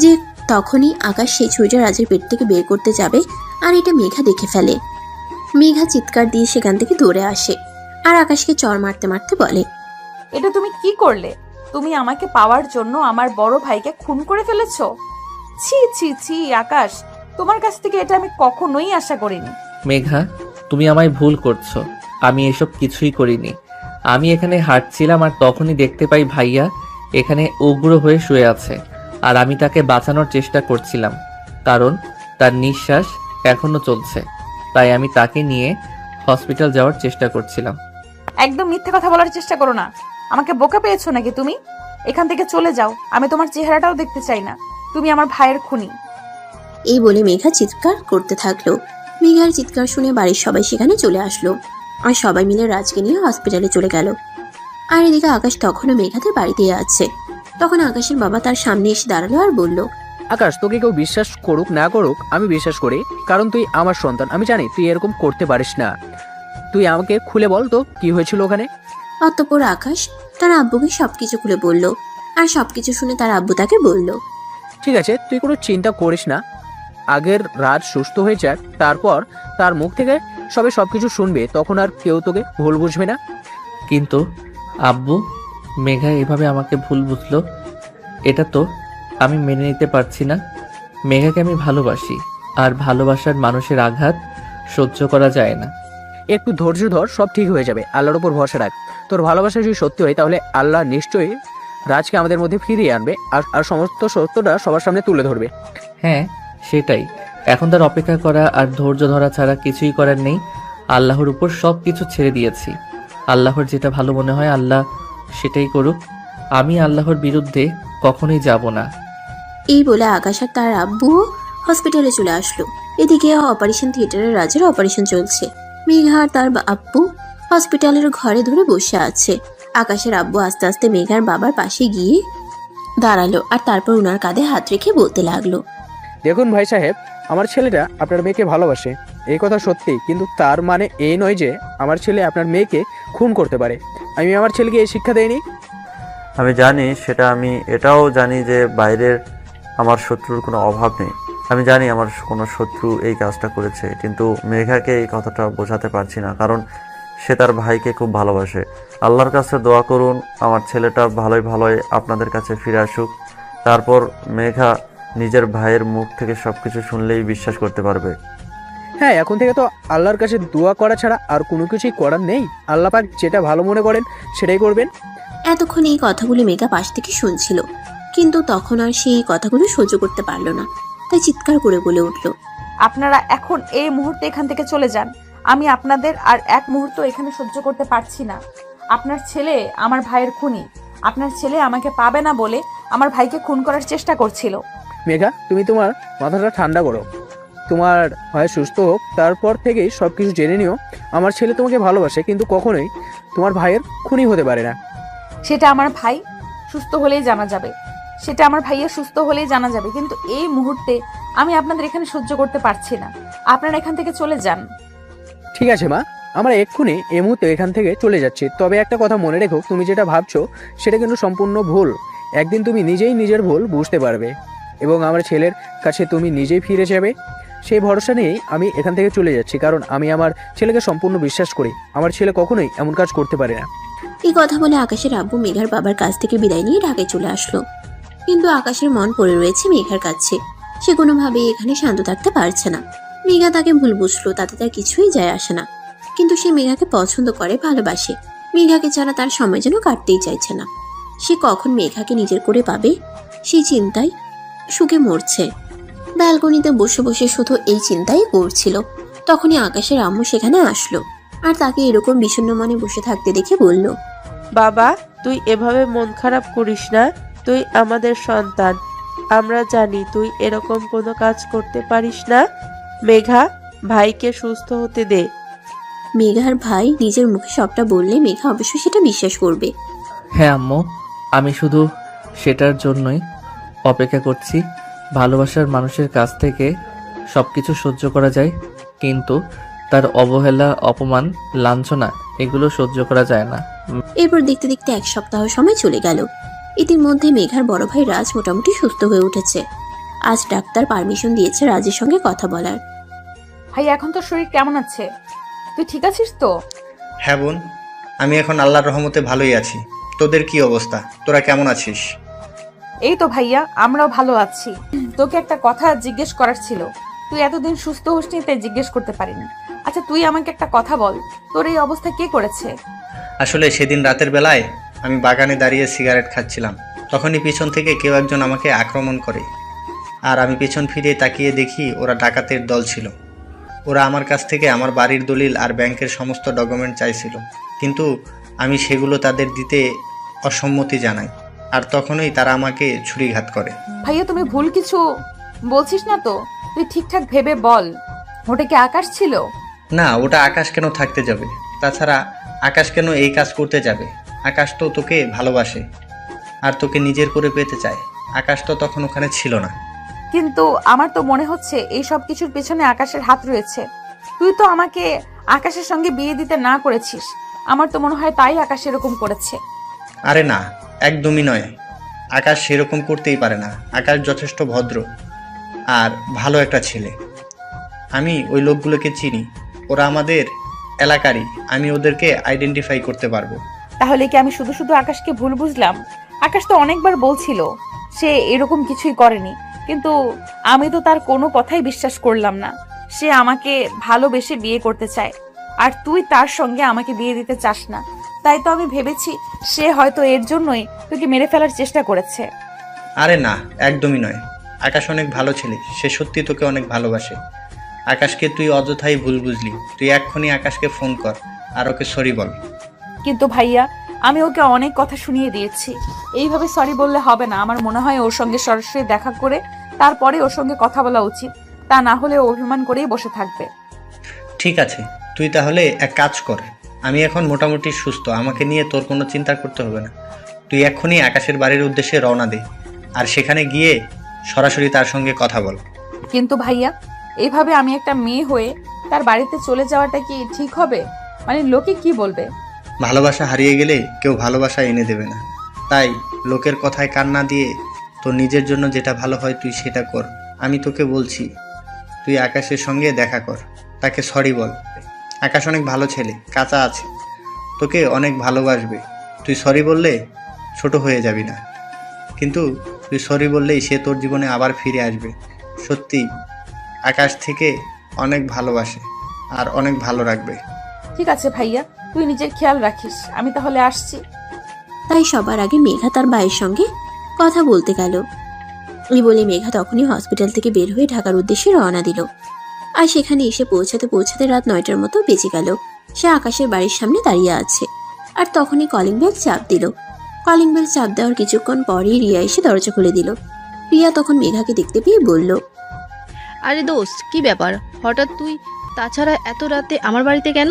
যে তখনই আকাশ সেই ছুরিটা রাজের পেট থেকে বের করতে যাবে, আর এটা মেঘা দেখে ফেলে। মেঘা চিৎকার দিয়ে সেখান থেকে দৌড়ে আসে, আর আকাশকে চড় মারতে মারতে বলে, এটা তুমি কি করলে? তুমি আমাকে পাওয়ার জন্য আমার বড় ভাইকে খুন করে ফেলেছো। ছি ছি ছি আকাশ, তোমার কাছ থেকে এটা আমি কখনোই আশা করিনি। মেঘা, তুমি আমায় ভুল করছো। আমি এসব কিছুই করিনি। আমি এখানে হাঁটছিলাম আর তখনই দেখতে পাই ভাইয়া এখানে উগ্র হয়ে শুয়ে আছে, আর আমি তাকে বাঁচানোর চেষ্টা করছিলাম, কারণ তার নিঃশ্বাস এখনো চলছে। তাই আমি তাকে নিয়ে হসপিটাল যাওয়ার চেষ্টা করছিলাম। একদম মিথ্যে কথা বলার চেষ্টা করো না। আমাকে বোকা পেয়েছো নাকি তুমি? এখান থেকে চলে যাও, আমি তোমার চেহারাটাও দেখতে চাই না। তুমি আমার ভাইয়ের খুনি। এই বলে মেঘা চিৎকার করতে থাকলো। মেঘার চিৎকার শুনে বাড়ির সবাই সেখানে চলে আসলো, আর সবাই মিলে রাজকে নিয়ে হসপিটালে চলে গেল। আর এদিকে আকাশ তখনও মেঘাদের বাড়িতেই আছে। তখন আকাশের বাবা তার সামনে এসে দাঁড়ালো আর বলল, আকাশ, তোকে কেউ বিশ্বাস করুক না করুক আমি বিশ্বাস করি, কারণ তুই আমার সন্তান। আমি জানি তুই এরকম করতে পারিস না। তুই আমাকে খুলে বল তো কি হয়েছিল ওখানে। অতঃপর আকাশ তার আব্বুকে সবকিছু খুলে বলল, আর সবকিছু শুনে তার আব্বু তাকে বলল, ঠিক আছে, তুই কোনো চিন্তা করিস না। আগের রাত সুস্থ হয়ে যাক, তারপর তার মুখ থেকে সবকিছু শুনবে, তখন আর কেউ তোকে ভুল বুঝবে না। কিন্তু আব্বু, মেঘা এভাবে আমাকে ভুল বুঝলো, এটা তো আমি মেনে নিতে পারছি না। মেঘাকে আমি ভালোবাসি, আর ভালোবাসার মানুষের আঘাত সহ্য করা যায় না। একটু ধৈর্য ধর, সব ঠিক হয়ে যাবে। আল্লাহর উপর ভরসা রাখ। তোর ভালোবাসা যদি সত্যি হয় তাহলে আল্লাহ নিশ্চয়ই রাজকে আমাদের মধ্যে ফিরিয়ে আনবে, আর সমস্ত সত্যটা সবার সামনে তুলে ধরবে। হ্যাঁ, সেটাই। এখন তার অপেক্ষা করা আর ধৈর্য ধরা ছাড়া কিছুই করার নেই। আল্লাহর উপর সব কিছু ছেড়ে দিয়েছি। আল্লাহর যেটা ভালো মনে হয় আল্লাহ সেটাই করুক। আমি আল্লাহর বিরুদ্ধে কখনোই যাব না। এই বলে আকাশ আর তার আব্বু হসপিটালে চলে আসলো। এদিকে অপারেশন থিয়েটারে রাজের অপারেশন চলছে। মেঘা আর তার আব্বু হসপিটালের ঘরে ধরে বসে আছে। আকাশের আব্বু আস্তে আস্তে মেঘার বাবার পাশে গিয়ে দাঁড়ালো, আর তারপর ওনার কাঁধে হাত রেখে বলতে লাগলো, দেখুন ভাই সাহেব, আমার ছেলেটা আপনার মেয়েকে ভালোবাসে, এই কথা সত্যি, কিন্তু তার মানে এই নয় যে আমার ছেলে আপনার মেয়েকে খুন করতে পারে। আমি আমার ছেলেকে এই শিক্ষা দেইনি। আমি জানি সেটা, আমি এটাও জানি যে বাইরের আমার শত্রুর কোনো অভাব নেই। আমি জানি আমার কোনো শত্রু এই কাজটা করেছে, কিন্তু মেঘাকে এই কথাটা বোঝাতে পারছি না, কারণ সে তার ভাইকে খুব ভালোবাসে। আল্লাহর কাছে দোয়া করুন আমার ছেলেটা ভালোই আপনাদের কাছে ফিরে আসুক। তারপর মেঘা নিজের ভাইয়ের মুখ থেকে সব কিছু শুনলেই বিশ্বাস করতে পারবে। হ্যাঁ, এখন থেকে তো আল্লাহর কাছে দোয়া করা ছাড়া আর কোনো কিছুই করার নেই। আল্লাহ পাক যেটা ভালো মনে করেন সেটাই করবেন। এতক্ষণ এই কথাগুলো মেঘা পাশ থেকে শুনছিল, কিন্তু তখন আর সেই কথাগুলো সহ্য করতে পারলো না, তাই চিৎকার করে বলে উঠল, আপনারা এখন এই মুহূর্তে এখান থেকে চলে যান। আমি আপনাদের আর এক মুহূর্ত এখানে সহ্য করতে পারছি না। আপনার ছেলে আমার ভাইয়ের খুনি। আপনার ছেলে আমাকে পাবে না বলে আমার ভাইকে খুন করার চেষ্টা করছিল। মেঘা, তুমি তোমার মাথাটা ঠান্ডা করো। তোমার ভাই সুস্থ হোক, তারপর থেকেই সব কিছু জেনে নিও। আমার ছেলে তোমাকে ভালোবাসে, কিন্তু কখনোই তোমার ভাইয়ের খুনি হতে পারে না। সেটা আমার ভাই সুস্থ হলেই জানা যাবে। সেটা আমার ভাইয়া সুস্থ হলেই জানা যাবে, কিন্তু এই মুহূর্তে আমি আপনাদের এখানে সহ্য করতে পারছি না। আপনারা এখান থেকে চলে যান। ঠিক আছে মা, আমরা এক্ষুনি এই মুহূর্তে এখান থেকে চলে যাচ্ছি। তবে একটা কথা মনে রেখো, তুমি যেটা ভাবছো সেটা কিন্তু সম্পূর্ণ ভুল। একদিন তুমি নিজেই নিজের ভুল বুঝতে পারবে, এবং আমার ছেলের কাছে তুমি নিজেই ফিরে যাবে। সেই ভরসা নিয়েই আমি এখান থেকে চলে যাচ্ছি, কারণ আমি আমার ছেলেকে সম্পূর্ণ বিশ্বাস করি। আমার ছেলে কখনোই এমন কাজ করতে পারে না। এই কথা বলে আকাশের আব্বু মেঘার বাবার কাছ থেকে বিদায় নিয়ে ঢাকায় চলে আসলো। কিন্তু আকাশের মন পড়ে রয়েছে মেঘার কাছে। সে কোনোভাবেই এখানে শান্ত থাকতে পারছে না। মেঘা তাকে ভুল বুঝলো, তাতে তার কিছুই যায় আসে না, কিন্তু সে মেঘাকে পছন্দ করে, ভালোবাসে। মেঘাকে ছাড়া তার সময় যেন কাটতেই চাইছে না। সে কখন মেঘাকে নিজের করে পাবে সেই চিন্তায় সুখে মরছে। ব্যালকনিতে বসে বসে শুধু এই চিন্তাই করছিল। তখনই আকাশের আম্মু সেখানে আসলো, আর তাকে এরকম বিষণ্ণ মনে বসে থাকতে দেখে বলল, বাবা, তুই এভাবে মন খারাপ করিস না। তুই আমাদের সন্তান। আমরা জানি তুই এরকম কোনো কাজ করতে পারিস না। মেঘা, ভাইকে সুস্থ হতে দে। মেঘার ভাই নিজের মুখে সবটা বললে মেঘা অবশ্যই সেটা বিশ্বাস করবে। হ্যাঁ আম্মু, আমি শুধু সেটার জন্যই অপেক্ষা করছি। ভালোবাসার মানুষের কাছ থেকে সব কিছু সহ্য করা যায়, কিন্তু তার অবহেলা, অপমান, লাঞ্ছনা এগুলো সহ্য করা যায় না। এরপর দেখতে দেখতে 1 সপ্তাহ সময় চলে গেল। ইতিমধ্যে মেঘার বড় ভাই রাজ মোটামুটি সুস্থ হয়ে উঠেছে। আজ ডাক্তার পারমিশন দিয়েছে রাজের সঙ্গে কথা বলার। ভাই এখন তোর শরীর কেমন আছে? তুই ঠিক আছিস তো? হ্যাঁ বোন, আমি এখন আল্লাহর রহমতে ভালোই আছি। তোদের কি অবস্থা? তোরা কেমন আছিস? এই তো ভাইয়া, আমরাও ভালো আছি। তোকে একটা কথা জিজ্ঞেস করার ছিল। তুই এতদিন সুস্থ হসনি তাই জিজ্ঞেস করতে পারিনি। আচ্ছা তুই আমাকে একটা কথা বল, তোর এই অবস্থা কে করেছে? আসলে সেদিন রাতের বেলায় আমি বাগানে দাঁড়িয়ে সিগারেট খাচ্ছিলাম, তখনই পিছন থেকে কেউ একজন আমাকে আক্রমণ করে। আর আমি পেছন ফিরে তাকিয়ে দেখি ওরা ডাকাতের দল ছিল। ওরা আমার কাছ থেকে আমার বাড়ির দলিল আর ব্যাংকের সমস্ত ডকুমেন্ট চাইছিল, কিন্তু আমি সেগুলো তাদের দিতে অসম্মতি জানাই। আর তখনই তারা আমাকে ছুরিঘাত করে। ভাইয়া তুমি ভুল কিছু বলছিস না তো? তুই ঠিকঠাক ভেবে বল, ওটা কি আকাশ ছিল? না, ওটা আকাশ কেন থাকতে যাবে? তাছাড়া আকাশ কেন এই কাজ করতে যাবে? আকাশ তো তোকে ভালোবাসে আর তোকে নিজের করে পেতে চায়। আকাশ তো তখন ওখানে ছিল না। কিন্তু আমার তো মনে হচ্ছে এই সব কিছুর পেছনে আকাশের হাত রয়েছে। তুই তো আমাকে আকাশের সঙ্গে বিয়ে দিতে না করেছিস। আমার তো মনে হয় তাই আকাশ এরকম করেছে। আরে না, একদমই নয়। আকাশ সেরকম করতেই পারে না। আকাশ যথেষ্ট ভদ্র আর ভালো একটা ছেলে। আমি ওই লোকগুলোকে চিনি, ওরা আমাদের এলাকারই। আমি ওদেরকে আইডেন্টিফাই করতে পারবো। তাহলে কি আমি শুধু শুধু আকাশকে ভুল বুঝলাম? আকাশ তো অনেকবার বলছিল সে এরকম কিছুই করেনি, কিন্তু আমি তো তার কোনো কথাই বিশ্বাস করলাম না। সে আমাকে ভালোবেসে বিয়ে করতে চায়, আর তুই তার সঙ্গে আমাকে বিয়ে দিতে চাস না। তাই তো আমি ভেবেছি সে হয়তো এর জন্যই তোকে মেরে ফেলার চেষ্টা করেছে। আরে না, একদমই নয়। আকাশ অনেক ভালো ছেলে, সে সত্যি তোকে অনেক ভালোবাসে। আকাশকে তুই অযথাই ভুল বুঝলি। তুই এক্ষুনি আকাশকে ফোন কর আর ওকে সরি বল। কিন্তু ভাইয়া, আমি ওকে অনেক কথা শুনিয়ে দিয়েছি। এইভাবে সরি বললে হবে না। আমার মনে হয় ওর সঙ্গে সরাসরি দেখা করে তারপরে ওর সঙ্গে কথা বলা উচিত। তা না হলে ও অভিমান করেই বসে থাকবে। ঠিক আছে, তুই তাহলে এক কাজ কর। আমি এখন মোটামুটি সুস্থ, আমাকে নিয়ে তোর কোনো চিন্তা করতে হবে না। তুই এক্ষুনি আকাশের বাড়ির উদ্দেশ্যে রওনা দে, আর সেখানে গিয়ে সরাসরি তার সঙ্গে কথা বল। কিন্তু ভাইয়া, এইভাবে আমি একটা মেয়ে হয়ে তার বাড়িতে চলে যাওয়াটা কি ঠিক হবে? মানে লোকে কি বলবে? ভালোবাসা হারিয়ে গেলে কেউ ভালোবাসা এনে দেবে না। তাই লোকের কথায় কান না দিয়ে তোর নিজের জন্য যেটা ভালো হয় তুই সেটা কর। আমি তোকে বলছি, তুই আকাশের সঙ্গে দেখা কর, তাকে সরি বল। আকাশ অনেক ভালো ছেলে, কাঁচা আছে, তোকে অনেক ভালোবাসবে। তুই সরি বললে ছোট হয়ে যাবি না, কিন্তু তুই সরি বললেই সে তোর জীবনে আবার ফিরে আসবে। সত্যি আকাশ থেকে অনেক ভালোবাসে আর অনেক ভালো রাখবে। ঠিক আছে ভাইয়া, তুই নিজের খেয়াল রাখিস। আমি তাহলে আসছি। তাই সবার আগে মেঘা তার ভাইয়ের সঙ্গে কথা বলতে গেল। এই বলে মেঘা তখনই হসপিটাল থেকে বের হয়ে ঢাকার উদ্দেশ্যে রওনা দিল। আর সেখানে এসে পৌঁছাতে পৌঁছাতে রাত 9টার মতো বেজে গেল। সে আকাশের বাড়ির সামনে দাঁড়িয়ে আছে, আর তখনই কলিং বেল চাপ দিল। কলিং বেল চাপ দেওয়ার কিছুক্ষণ পরেই রিয়া এসে দরজা খুলে দিল। রিয়া তখন মেঘাকে দেখতে পেয়ে বলল, আরে দোস্ত, কি ব্যাপার হঠাৎ তুই? তাছাড়া এত রাতে আমার বাড়িতে কেন?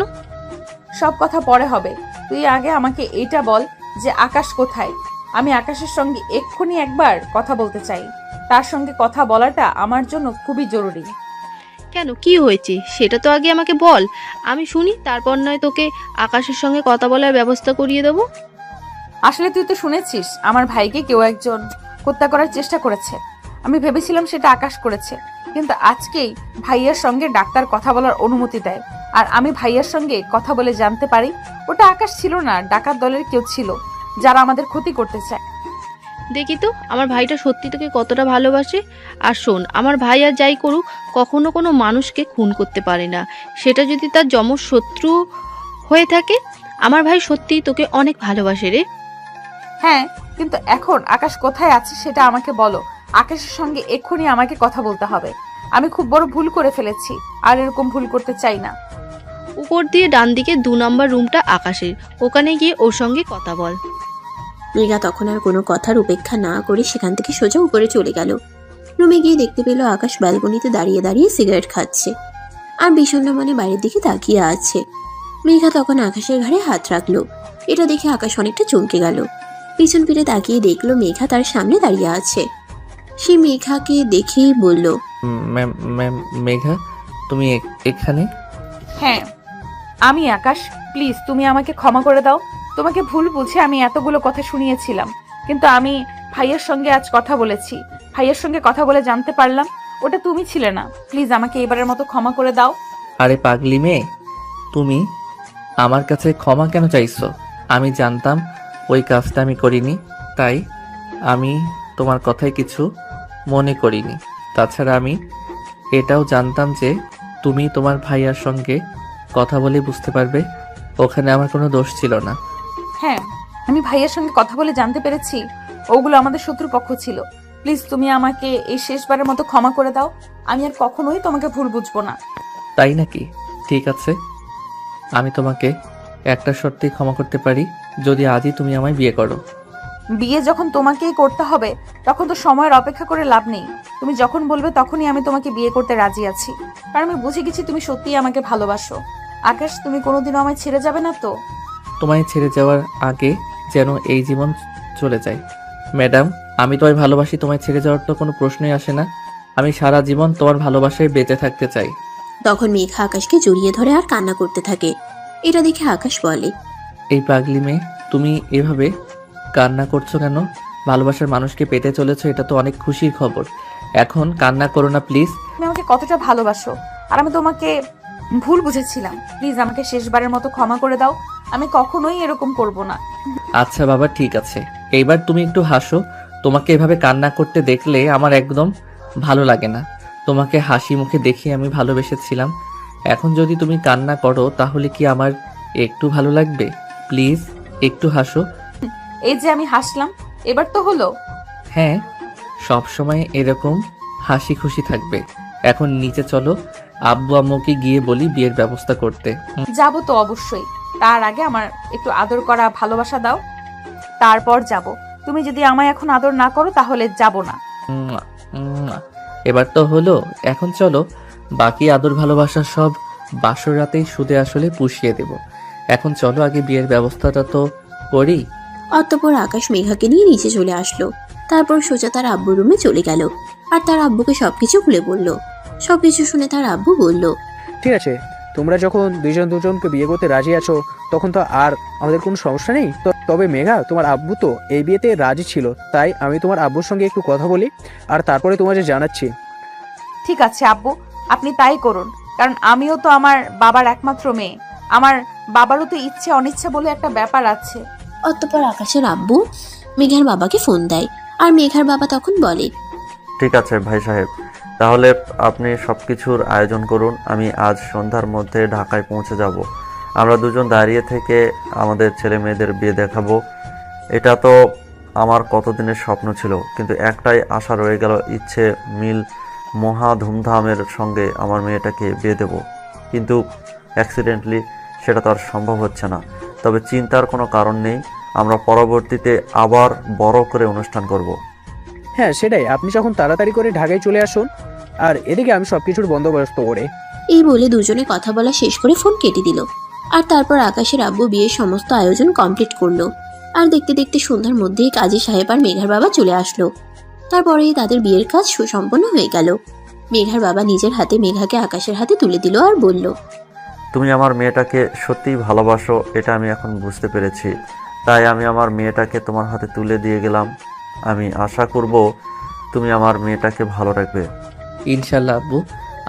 সব কথা পরে হবে। তুই আগে আমাকে এটা বল যে আকাশ কোথায়? আমি আকাশের সঙ্গে এক্ষুনি একবার কথা বলতে চাই। তার সঙ্গে কথা বলাটা আমার জন্য খুবই জরুরি। কেন, কি হয়েছে সেটা তো আগে আমাকে বল, আমি শুনি। তারপর নয় তোকে আকাশের সঙ্গে কথা বলার ব্যবস্থা করিয়ে দেবো। আসলে তুই তো শুনেছিস আমার ভাইকে কেউ একজন হত্যা করার চেষ্টা করেছে। আমি ভেবেছিলাম সেটা আকাশ করেছে, কিন্তু আজকেই ভাইয়ার সঙ্গে ডাক্তার কথা বলার অনুমতি দেয়, আর আমি ভাইয়ার সঙ্গে কথা বলে জানতে পারি ওটা আকাশ ছিল না, ডাকাত দলের কেউ ছিল যারা আমাদের ক্ষতি করতে চায়। দেখি তো আমার ভাইটা সত্যি তোকে কতটা ভালোবাসে। আর শোন, আমার ভাই আর যাই করুক কখনো কোনো মানুষকে খুন করতে পারে না, সেটা যদি তার যমজ শত্রু হয়ে থাকে। আমার ভাই সত্যিই তোকে অনেক ভালোবাসে রে। হ্যাঁ, কিন্তু এখন আকাশ কোথায় আছে সেটা আমাকে বলো। আকাশের সঙ্গে এক্ষুনি আমাকে কথা বলতে হবে। আমি খুব বড় ভুল করে ফেলেছি, আর এরকম ভুল করতে চাই না। উপর দিয়ে ডান দিকে 2 নম্বর রুমটা আকাশের, ওখানে গিয়ে ওর সঙ্গে কথা বল। মেঘা তখন আর কোনো কথার উপেক্ষা না করে সেখান থেকে সোজা উপরে চলে গেল। রুমে গিয়ে দেখতে পেল আকাশ ব্যালকনিতে দাঁড়িয়ে দাঁড়িয়ে সিগারেট খাচ্ছে আর বিষণ্ণ মনে বাইরের দিকে তাকিয়ে আছে। মেঘা তখন আকাশের ঘাড়ে হাত রাখলো। এটা দেখে আকাশ অনেকটা চমকে গেল। পিছন ফিরে তাকিয়ে দেখলো মেঘা তার সামনে দাঁড়িয়ে আছে। সে মেঘাকে দেখেই বলল, ম্যাম ম্যাম মেঘা, তুমি এখানে? হ্যাঁ আমি আকাশ, প্লিজ তুমি আমাকে ক্ষমা করে দাও। তোমাকে ভুল বুঝে আমি এতগুলো কথা শুনিয়েছিলাম, কিন্তু আমি ভাইয়ের সঙ্গে আজ কথা বলেছি। ভাইয়ের সঙ্গে কথা বলে জানতে পারলাম ওটা তুমি ছিলে না। প্লিজ আমাকে এবারের মতো ক্ষমা করে দাও। আরে পাগলি মেয়ে, তুমি আমার কাছে ক্ষমা কেন চাইছো? আমি জানতাম ওই কাজটা আমি করিনি, তাই আমি তোমার কথায় কিছু মনে করিনি। তাছাড়া আমি এটাও জানতাম যে তুমি তোমার ভাইয়ার সঙ্গে কথা বলে বুঝতে পারবে ওখানে আমার কোনো দোষ ছিল না। হ্যাঁ আমি ভাইয়ের সঙ্গে কথা বলে জানতে পেরেছি ওগুলো আমাদের শত্রুপক্ষ ছিল। প্লিজ তুমি আমাকে এই শেষবারের মতো ক্ষমা করে দাও। আমি আর কখনোই তোমাকে ভুল বুঝবো না। তাই নাকি? ঠিক আছে, আমি তোমাকে একটা শর্তেই ক্ষমা করতে পারি, যদি আজই তুমি আমায় বিয়ে করো। বিয়ে যখন তোমাকেই করতে হবে তখন তো সময়ের অপেক্ষা করে লাভ নেই। তুমি যখন বলবে তখনই আমি তোমাকে বিয়ে করতে রাজি আছি, কারণ আমি বুঝে গেছি তুমি সত্যিই আমাকে ভালোবাসো। আকাশ, তুমি কোনোদিনও আমায় ছেড়ে যাবে না তো? তোমায় ছেড়ে যাওয়ার আগে যেন এই জীবন চলে যায়। ম্যাডাম, আমি তোমায় ভালোবাসি, তোমায় ছেড়ে যাওয়ার তো কোনো প্রশ্নই আসে না। আমি সারা জীবন তোমার ভালোবাসায় বেঁচে থাকতে চাই। তখন মেঘা আকাশকে জড়িয়ে ধরে আর কান্না করতে থাকে। এটা দেখে আকাশ বলে, এই পাগলি মেয়ে, তুমি এভাবে কান্না করছো কেন? ভালোবাসার মানুষকে পেতে চলেছো, এটা তো অনেক খুশির খবর। এখন কান্না করো না প্লিজ। তুমি আমাকে কতটা ভালোবাসো আর আমি তোমাকে ভুল বুঝেছিলাম। প্লিজ আমাকে শেষবারের মতো ক্ষমা করে দাও। আমি কখনোই এরকম করব না। আচ্ছা বাবা, ঠিক আছে, এইবার তুমি একটু হাসো। তোমাকে এভাবে কান্না করতে দেখলে আমার একদম ভালো লাগে না। তোমাকে হাসি মুখে দেখে আমি ভালোবেসেছিলাম, এখন যদি তুমি কান্না করো তাহলে কি আমার একটু ভালো লাগবে? প্লিজ একটু হাসো। এই যে আমি হাসলাম, এবার তো হলো। হ্যাঁ, সব সময় এরকম হাসি খুশি থাকবে। এখন নিচে চলো, আব্বু আম্মুকে গিয়ে বলি বিয়ের ব্যবস্থা করতে। যাবো তো অবশ্যই, তার আগে আমার একটু আদর করা ভালোবাসা দাও, তারপর যাব। তুমি যদি আমায় এখন আদর না করো তাহলে যাব না। উম্মা, উম্মা। এবার তো হলো, এখন চলো বাকি আদর ভালোবাসা সব বাসর রাতেই সুদে আসলে পুষিয়ে দেব। এখন চলো আগে বিয়ের ব্যবস্থাটা তো করি। অতঃপর আকাশ মেঘাকে নিয়ে নিচে চলে আসলো। তারপর সোজা তার আব্বুর রুমে চলে গেল আর তার আব্বুকে সবকিছু খুলে বলল। সবকিছু শুনে তার আব্বু বলল, ঠিক আছে, তোমরা যখন দুজনকে বিয়ে করতে রাজি আছো তখন তো আর আমাদের কোনো সমস্যা নেই। তবে মেঘা, তোমার আব্বু তো এই বিয়েতে রাজি ছিল, তাই আমি তোমার আব্বুর সঙ্গে একটু কথা বলি আর তারপরে তোমাকে জানাচ্ছি। ঠিক আছে আব্বু, আপনি তাই করুন, কারণ আমিও তো আমার বাবার একমাত্র মেয়ে। আমার বাবারও তো ইচ্ছে অনিচ্ছা বলে একটা ব্যাপার আছে। অতঃপর আকাশের আব্বু মেঘার বাবাকে ফোন দেয় আর মেঘার বাবা তখন বলে, ঠিক আছে ভাই সাহেব, তাহলে আপনি সব কিছুর আয়োজন করুন। আমি আজ সন্ধ্যার মধ্যে ঢাকায় পৌঁছে যাব। আমরা দুজন দাঁড়িয়ে থেকে আমাদের ছেলে মেয়েদের বিয়ে দেখাবো। এটা তো আমার কতদিনের স্বপ্ন ছিল, কিন্তু একটাই আশা রয়ে গেল, ইচ্ছে মিল মহা ধুমধামের সঙ্গে আমার মেয়েটাকে বিয়ে দেব। কিন্তু অ্যাক্সিডেন্টলি সেটা তো আর সম্ভব হচ্ছে না। তবে চিন্তার কোনো কারণ নেই, আমরা পরবর্তীতে আবার বড় করে অনুষ্ঠান করব। হ্যাঁ সেটাই, আপনি যখন তাড়াতাড়ি করে ঢাকায় চলে আসুন আর এদিকে আমি সব কিছুর বন্দোবস্ত করে। এই বলে দুজনে কথা বলা শেষ করে ফোন কেটে দিল। আর তারপর আকাশের আব্বু বিয়ের সমস্ত আয়োজন কমপ্লিট করলো। আর দেখতে দেখতে সন্ধ্যার মধ্যেই কাজী সাহেব আর মেঘার বাবা চলে আসলো। তারপরেই তাদের বিয়ের কাজ সুসম্পন্ন হয়ে গেল। মেঘার বাবা নিজের হাতে মেঘাকে আকাশের হাতে তুলে দিল আর বলল, তুমি আমার মেয়েটাকে সত্যিই ভালোবাসো, এটা আমি এখন বুঝতে পেরেছি। তাই আমি আমার মেয়েটাকে তোমার হাতে তুলে দিয়ে গেলাম। আমি আশা করব তুমি আমার মেয়েটাকে ভালো রাখবে। ইনশাল্লাহ আব্বু,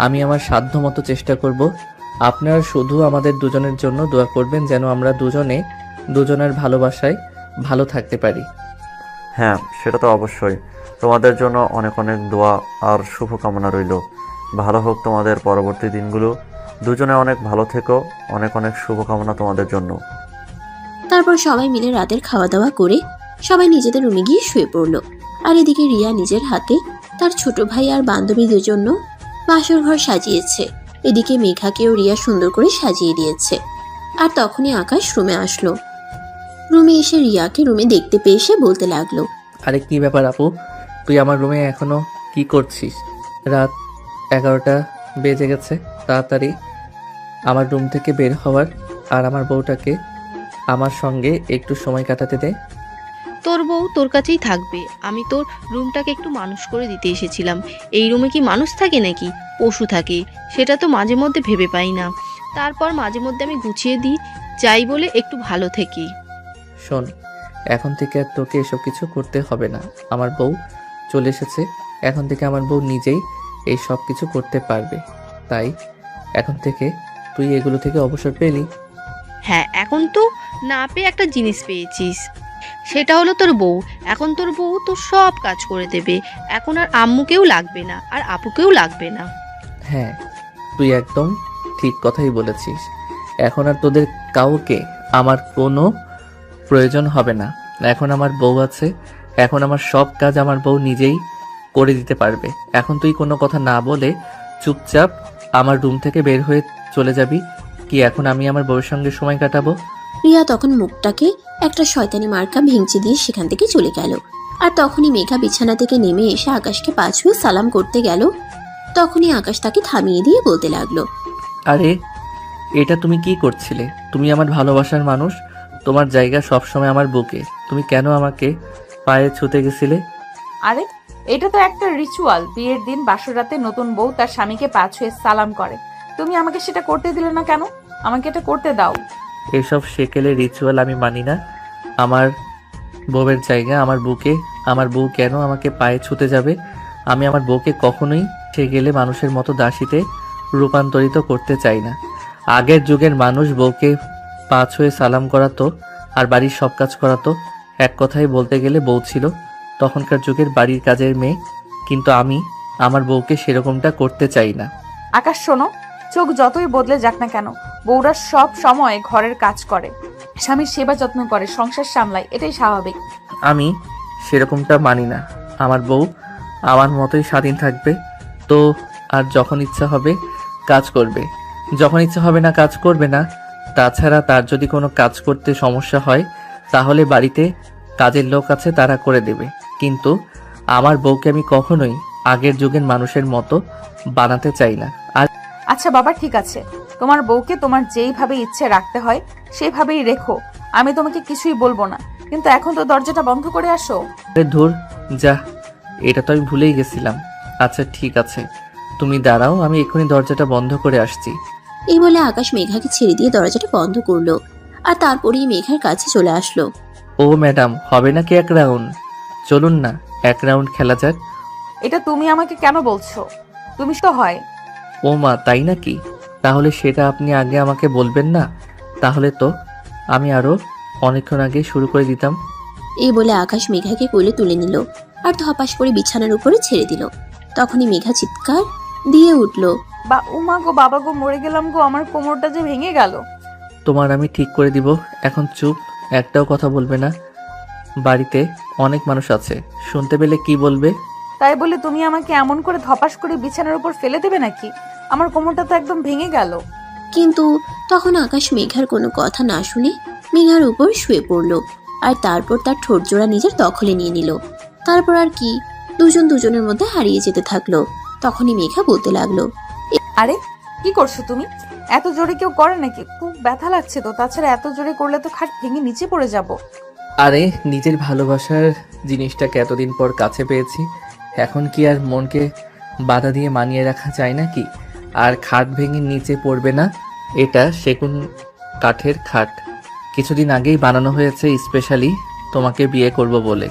আমি আমার সাধ্য মতো চেষ্টা করব। আপনারা শুধু আমাদের দুজনের জন্য দোয়া করবেন যেন আমরা দুজনে দুজনের ভালোবাসায় ভালো থাকতে পারি। হ্যাঁ, সেটা তো অবশ্যই। তোমাদের জন্য অনেক অনেক দোয়া আর শুভকামনা রইল। ভালো হোক তোমাদের পরবর্তী দিনগুলো। দুজনে অনেক ভালো থেকো। অনেক অনেক শুভকামনা তোমাদের জন্য। তারপর সবাই মিলে রাতের খাওয়া দাওয়া করে সবাই নিজেদের রুমে গিয়ে শুয়ে পড়লো। আর এদিকে রিয়া নিজের হাতে তার ছোট ভাই আর বান্ধবীদের জন্য বাসর ঘর সাজিয়েছে। এদিকে মেঘাকেও রিয়া সুন্দর করে সাজিয়ে দিয়েছে। আর তখনই আকাশ রুমে আসলো। রুমে এসে রিয়াকে রুমে দেখতে পেয়ে সে বলতে লাগলো, আরে কি ব্যাপার আপু, তুই আমার রুমে এখনো কি করছিস? রাত 11টা বেজে গেছে, তাড়াতাড়ি আমার রুম থেকে বের হওয়ার আর আমার বউটাকে আমার সঙ্গে একটু সময় কাটাতে দে। তোর বউ তোর কাছেই থাকবে। আমি তোর রুমটাকে একটু মানুষ করে দিতে এসেছিলাম। এই রুমে কি মানুষ থাকে নাকি পশু থাকে? সেটা তো মাঝে মধ্যে ভেবে পাই না। তারপর মাঝে মধ্যে আমি গুছিয়ে দিই, চাই বলে একটু ভালো থেকি। শোন, এখন থেকে আর তোকে এসব কিছু করতে হবে না। আমার বউ চলে এসেছে, এখন থেকে আমার বউ নিজেই এই সব কিছু করতে পারবে। তাই এখন থেকে তুই এগুলো থেকে অবসর পেলি। হ্যাঁ, এখন তো না পেয়ে একটা জিনিস পেয়েছিস, সেটা হলো তোর বউ। এখন তোর বউ তোর সব কাজ করে দেবে। এখন আর আম্মুকেও লাগবে না, আর আপুকেও লাগবে না। হ্যাঁ, তুই একদম ঠিক কথাই বলেছিস। এখন আর তোদের কাউকে আমার কোনো প্রয়োজন হবে না। এখন আমার বউ আছে, এখন আমার সব কাজ আমার বউ নিজেই করে দিতে পারবে। এখন তুই কোনো কথা না বলে চুপচাপ আমার রুম থেকে বের হয়ে চলে যাবি কি? এখন আমি আমার বউয়ের সঙ্গে সময় কাটাবো। রিয়া তখন মুখটাকে একটা শয়তানি মার্কা ভেঙচি দিয়ে সেখান থেকে চলে গেল। আর তখনই মেঘা বিছানা থেকে নেমে এসে আকাশকে পা ছুঁয়ে সালাম করতে গেল। তখনই আকাশ তাকে থামিয়ে দিয়ে বলতে লাগলো, আরে এটা তুমি কি করছিলে? তুমি আমার ভালোবাসার মানুষ, তোমার জায়গা সবসময় আমার বুকে। তুমি কেন আমাকে পায়ে ছুতে গেছিলে? আরে এটা তো একটা রিচুয়াল। বিয়ের দিন বাসর রাতে নতুন বউ তার স্বামীকে পা ছুঁয়ে সালাম করে। তুমি আমাকে সেটা করতে দিলে না কেন? আমাকে এটা করতে দাও। এসব সেকেলে রিচুয়াল আমি মানি না। আমার বউয়ের জায়গা আমার বুকে। আমার বউ কেন আমাকে পায়ে ছুতে যাবে? আমি আমার বউকে কখনোই সে গেলে মানুষের মতো দাসীতে রূপান্তরিত করতে চাই না। আগের যুগের মানুষ বউকে পা ছুঁয়ে সালাম করাতো আর বাড়ির সব কাজ করাতো। এক কথায় বলতে গেলে বউ ছিল তখনকার যুগের বাড়ির কাজের মেয়ে। কিন্তু আমি আমার বউকে সেরকমটা করতে চাই না। আকাশ শোনো, চোখ যতই বদলে যাক না কেন, বউরা সব সময় ঘরের কাজ করে, স্বামীর সেবা যত্ন করে, সংসার সামলায়, এটাই স্বাভাবিক। আমি সেরকমটা মানি না। আমার বউ আমার মতোই স্বাধীন থাকবে তো। আর যখন ইচ্ছা হবে কাজ করবে, যখন ইচ্ছা হবে না কাজ করবে না। তাছাড়া তার যদি কোনো কাজ করতে সমস্যা হয় তাহলে বাড়িতে কাজের লোক আছে, তারা করে দেবে। কিন্তু আমার বউকে আমি কখনোই আগের যুগের মানুষের মতো বানাতে চাই না। আর আচ্ছা বাবা, ঠিক আছে, তোমার বউকে তোমার যেইভাবে ইচ্ছে রাখতে হয় সেইভাবেই রেখো। আমি তোমাকে কিছুই বলবো না, কিন্তু এখন তো দরজাটা বন্ধ করে আসো। ধুর, যা, এটা তো আমি ভুলেই গেছিলাম। আচ্ছা ঠিক আছে, তুমি দাঁড়াও, আমি এক্ষুনি দরজাটা বন্ধ করে আসছি। এই বলে আকাশ মেঘাকে ছেড়ে দিয়ে দরজাটা বন্ধ করলো। আর তারপরেই মেঘার কাছে চলে আসলো। ও ম্যাডাম, হবে নাকি এক রাউন্ড? চলুন না, এক রাউন্ড খেলা যাক। এটা তুমি আমাকে কেন বলছো? তুমি তো হয়। ও মা, তাই নাকি? তাহলে সেটা আপনি আগে আমাকে বলবেন না? তাহলে তো আমি আরো অনেকক্ষণ আগে শুরু করে দিতাম। এই বলে আকাশ মেঘাকে কোলে তুলে নিল আর ধপাস করে বিছানার উপরে ছেড়ে দিল। তখনই মেঘা চিৎকার দিয়ে উঠল, বা উমা গো, বাবা গো, মরে গেলাম গো, আমার কোমরটা যে ভেঙে গেল। তোমার আমি ঠিক করে দিব। এখন চুপ, একটাও কথা বলবে না। বাড়িতে অনেক মানুষ আছে, শুনতে পেলে কি বলবে? তাই বলে তুমি আমাকে এমন করে ধপাস করে বিছানার উপর ফেলে দেবে নাকি? আমার কোমরটা তো একদম ভেঙে গেল। কিন্তু তখন আকাশ মেঘার কোনো কথা না শুনে মেঘার উপর শুয়ে পড়ল। আর তারপর তার ঠোঁট জোড়া নিজের দখলে নিয়ে নিল। তারপর আর কি, দুজন দুজনের মধ্যে হারিয়ে যেতে থাকলো। তখনই মেঘা বলতে লাগলো, আরে কি করছো তুমি? এত জোরে কেউ করে নাকি? খুব ব্যথা লাগছে তো। তাছাড়া এত জোরে করলে তো খাট ভেঙে নিচে পড়ে যাব। আরে নিজের ভালোবাসার জিনিসটাকে এতদিন পর কাছে পেয়েছি, এখন কি আর মনকে বাধা দিয়ে মানিয়ে রাখা যায় নাকি? আর খাট ভেঙে নিচে পড়বে না। এটা সেগুন কাঠের খাট, কিছুদিন আগেই বানানো হয়েছে স্পেশালি তোমাকে বিয়ে করব বলে।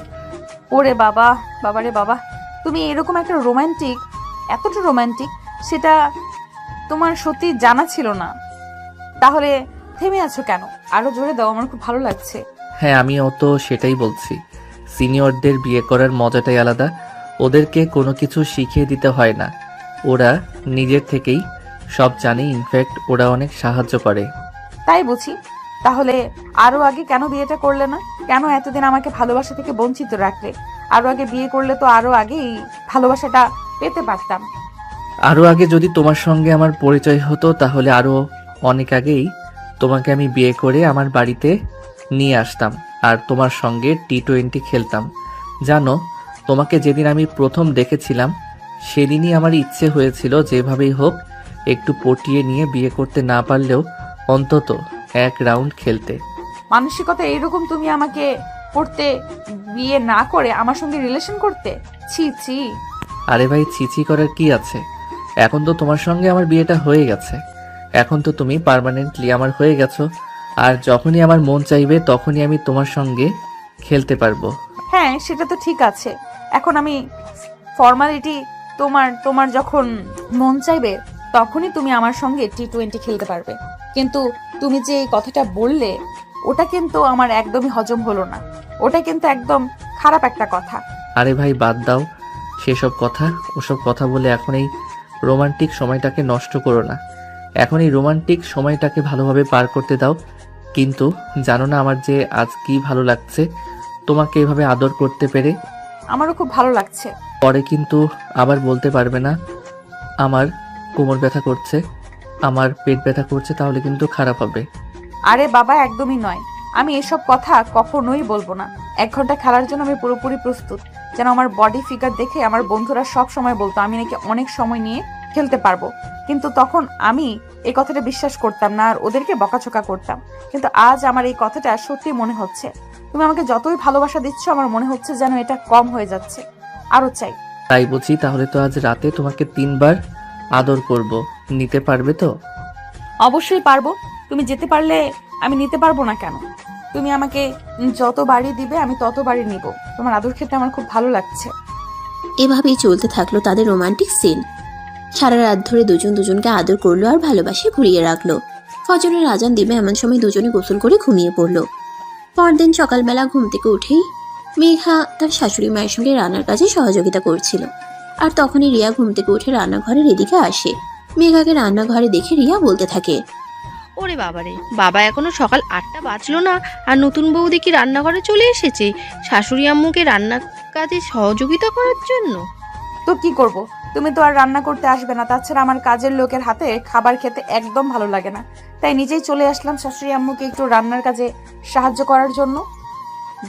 ওরে বাবা, বাবারে বাবা, তুমি এরকম একটা রোমান্টিক, এতটা রোমান্টিক, সেটা তোমার সত্যি জানা ছিল না। তাহলে থেমে আছো কেন? আরো জোরে দাও, আমার খুব ভালো লাগছে। হ্যাঁ, আমিও তো সেটাই বলছি। সিনিয়রদের বিয়ে করার মজাটাই আলাদা। ওদেরকে কোনো কিছু শিখিয়ে দিতে হয় না, ওরা নিজের থেকেই সব জানে। ইনফ্যাক্ট ওরা অনেক সাহায্য করে। তাই বুঝি? তাহলে আরো আগে কেন বিয়েটা করলে না? কেন এতদিন আমাকে ভালোবাসা থেকে বঞ্চিত রাখলে? আরো আগে বিয়ে করলে তো আরো আগেই ভালোবাসাটা পেতে পারতাম। আরও আগে যদি তোমার সঙ্গে আমার পরিচয় হতো তাহলে আরও অনেক আগেই তোমাকে আমি বিয়ে করে আমার বাড়িতে নিয়ে আসতাম আর তোমার সঙ্গে টি-20 খেলতাম। জানো, তোমাকে যেদিন আমি প্রথম দেখেছিলাম সেদিনই আমার ইচ্ছে হয়েছিল যেভাবেই হোক একটু পটিয়ে নিয়ে বিয়ে করতে না পারলেও অন্তত এক রাউন্ড খেলতে। মানসিকতা এইরকম তুমি আমাকে করতে, বিয়ে না করে আমার সঙ্গে রিলেশন করতে? ছি ছি। আরে ভাই, চিচি করার কি আছে? এখন তো তোমার সঙ্গে আমার বিয়েটা হয়ে গেছে। এখন তো তুমি পার্মানেন্টলি আমার হয়ে গেছো। আর যখনই আমার মন চাইবে তখনই আমি তোমার সঙ্গে খেলতে পারবো। হ্যাঁ, সেটা তো ঠিক আছে। এখন আমি ফর্মালিটি, তোমার যখন মন চাইবে তখনই তুমি আমার সঙ্গে T20 খেলতে পারবে। কিন্তু তুমি যে এই কথাটা বললে ওটা কিন্তু আমার একদমই হজম হলো না। ওটা কিন্তু একদম খারাপ একটা কথা। আরে ভাই, বাদ দাও সেসব কথা। ওসব কথা বলে এখন এই রোমান্টিক সময়টাকে নষ্ট করো না। এখন এই রোমান্টিক সময়টাকে ভালোভাবে পার করতে দাও। কিন্তু জানো না আমার যে আজ কি ভালো লাগছে তোমাকে এভাবে আদর করতে পেরে। আমারও খুব ভালো লাগছে। পরে কিন্তু আবার বলতে পারবে না আমার কোমর ব্যথা করছে, আমার পেট ব্যথা করছে, তাহলে কিন্তু খারাপ হবে। আরে বাবা, একদমই নয়। আমি এসব কথা কখনোই বলবো না। 1 ঘন্টা খেলার জন্য আমি পুরোপুরি প্রস্তুত। যেন আমার বডি ফিগার দেখে আমার বন্ধুরা সব সময় বলতো আমি নাকি অনেক সময় নিয়ে খেলতে পারবো। কিন্তু তখন আমি এই কথাটা বিশ্বাস করতাম না আর ওদেরকে বকাঝকা করতাম। কিন্তু আজ আমার এই কথাটা সত্যি মনে হচ্ছে। তুমি আমাকে যতই ভালোবাসা দিচ্ছ আমার মনে হচ্ছে যেন এটা কম হয়ে যাচ্ছে, আরো চাই। তাই বুঝি? তাহলে তো আজ রাতে তোমাকে 3 বার আদর করব। নিতে পারবে তো? অবশ্যই পারবো। তুমি যেতে পারলে আমি নিতে পারবো না কেন? তুমি আমাকে যত বাড়ি দিবে আমি তত বাড়ি নিব। তোমার আদর খেতে আমার খুব ভালো লাগছে। এভাবেই চলতে থাকলো তাদের রোমান্টিক সিন। সারা রাত ধরে দুজন দুজনকে আদর করলো আর ভালোবাসে ভরিয়ে রাখলো। ফজরের আজান দিবে এমন সময় দুজনে গোসল করে ঘুমিয়ে পড়লো। পরদিন সকালবেলা ঘুম থেকে উঠেই মেঘা তার শাশুড়ি মায়ের সঙ্গে রান্নার কাজে সহযোগিতা করছিল। আর তখনই রিয়া ঘুম থেকে উঠে রান্নাঘরের এদিকে আসে। মেঘাকে রান্নাঘরে দেখে রিয়া বলতে থাকে, ওরে বাবারে, বাবা এখনো সকাল 8টা বাজলো না আর নতুন বউ দেখি রান্নাঘরে চলে এসেছে শাশুড়ি আম্মুকে রান্নার কাজে সহযোগিতা করার জন্য। তো কি করব? তুমি তো আর রান্না করতে আসবে না। তাছাড়া আমার কাজের লোকের হাতে খাবার খেতে একদম ভালো লাগে না। তাই নিজেই চলে আসলাম শাশুড়ি আম্মুকে একটু রান্নার কাজে সাহায্য করার জন্য।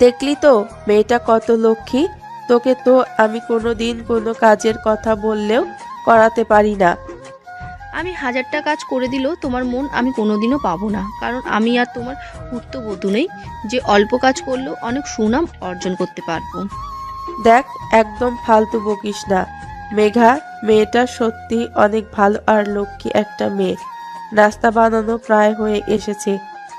দেখলি তো মেয়েটা কত লক্ষ্মী। তোকে তো আমি কোনোদিন কোনো কাজের কথা বললেও করাতে পারি না। আমি 1000টা কাজ করে দিলেও তোমার মন আমি কোনোদিনও পাবো না, কারণ আমি আর তোমার পুত্রবধূ নেই যে অল্প কাজ করলেও অনেক সুনাম অর্জন করতে পারবো। দেখ, একদম ফালতু বকিস না। মেঘা, মেয়েটা সত্যি অনেক ভালো আর লক্ষ্মী একটা মেয়ে। নাস্তা বানানো প্রায় হয়ে এসেছে।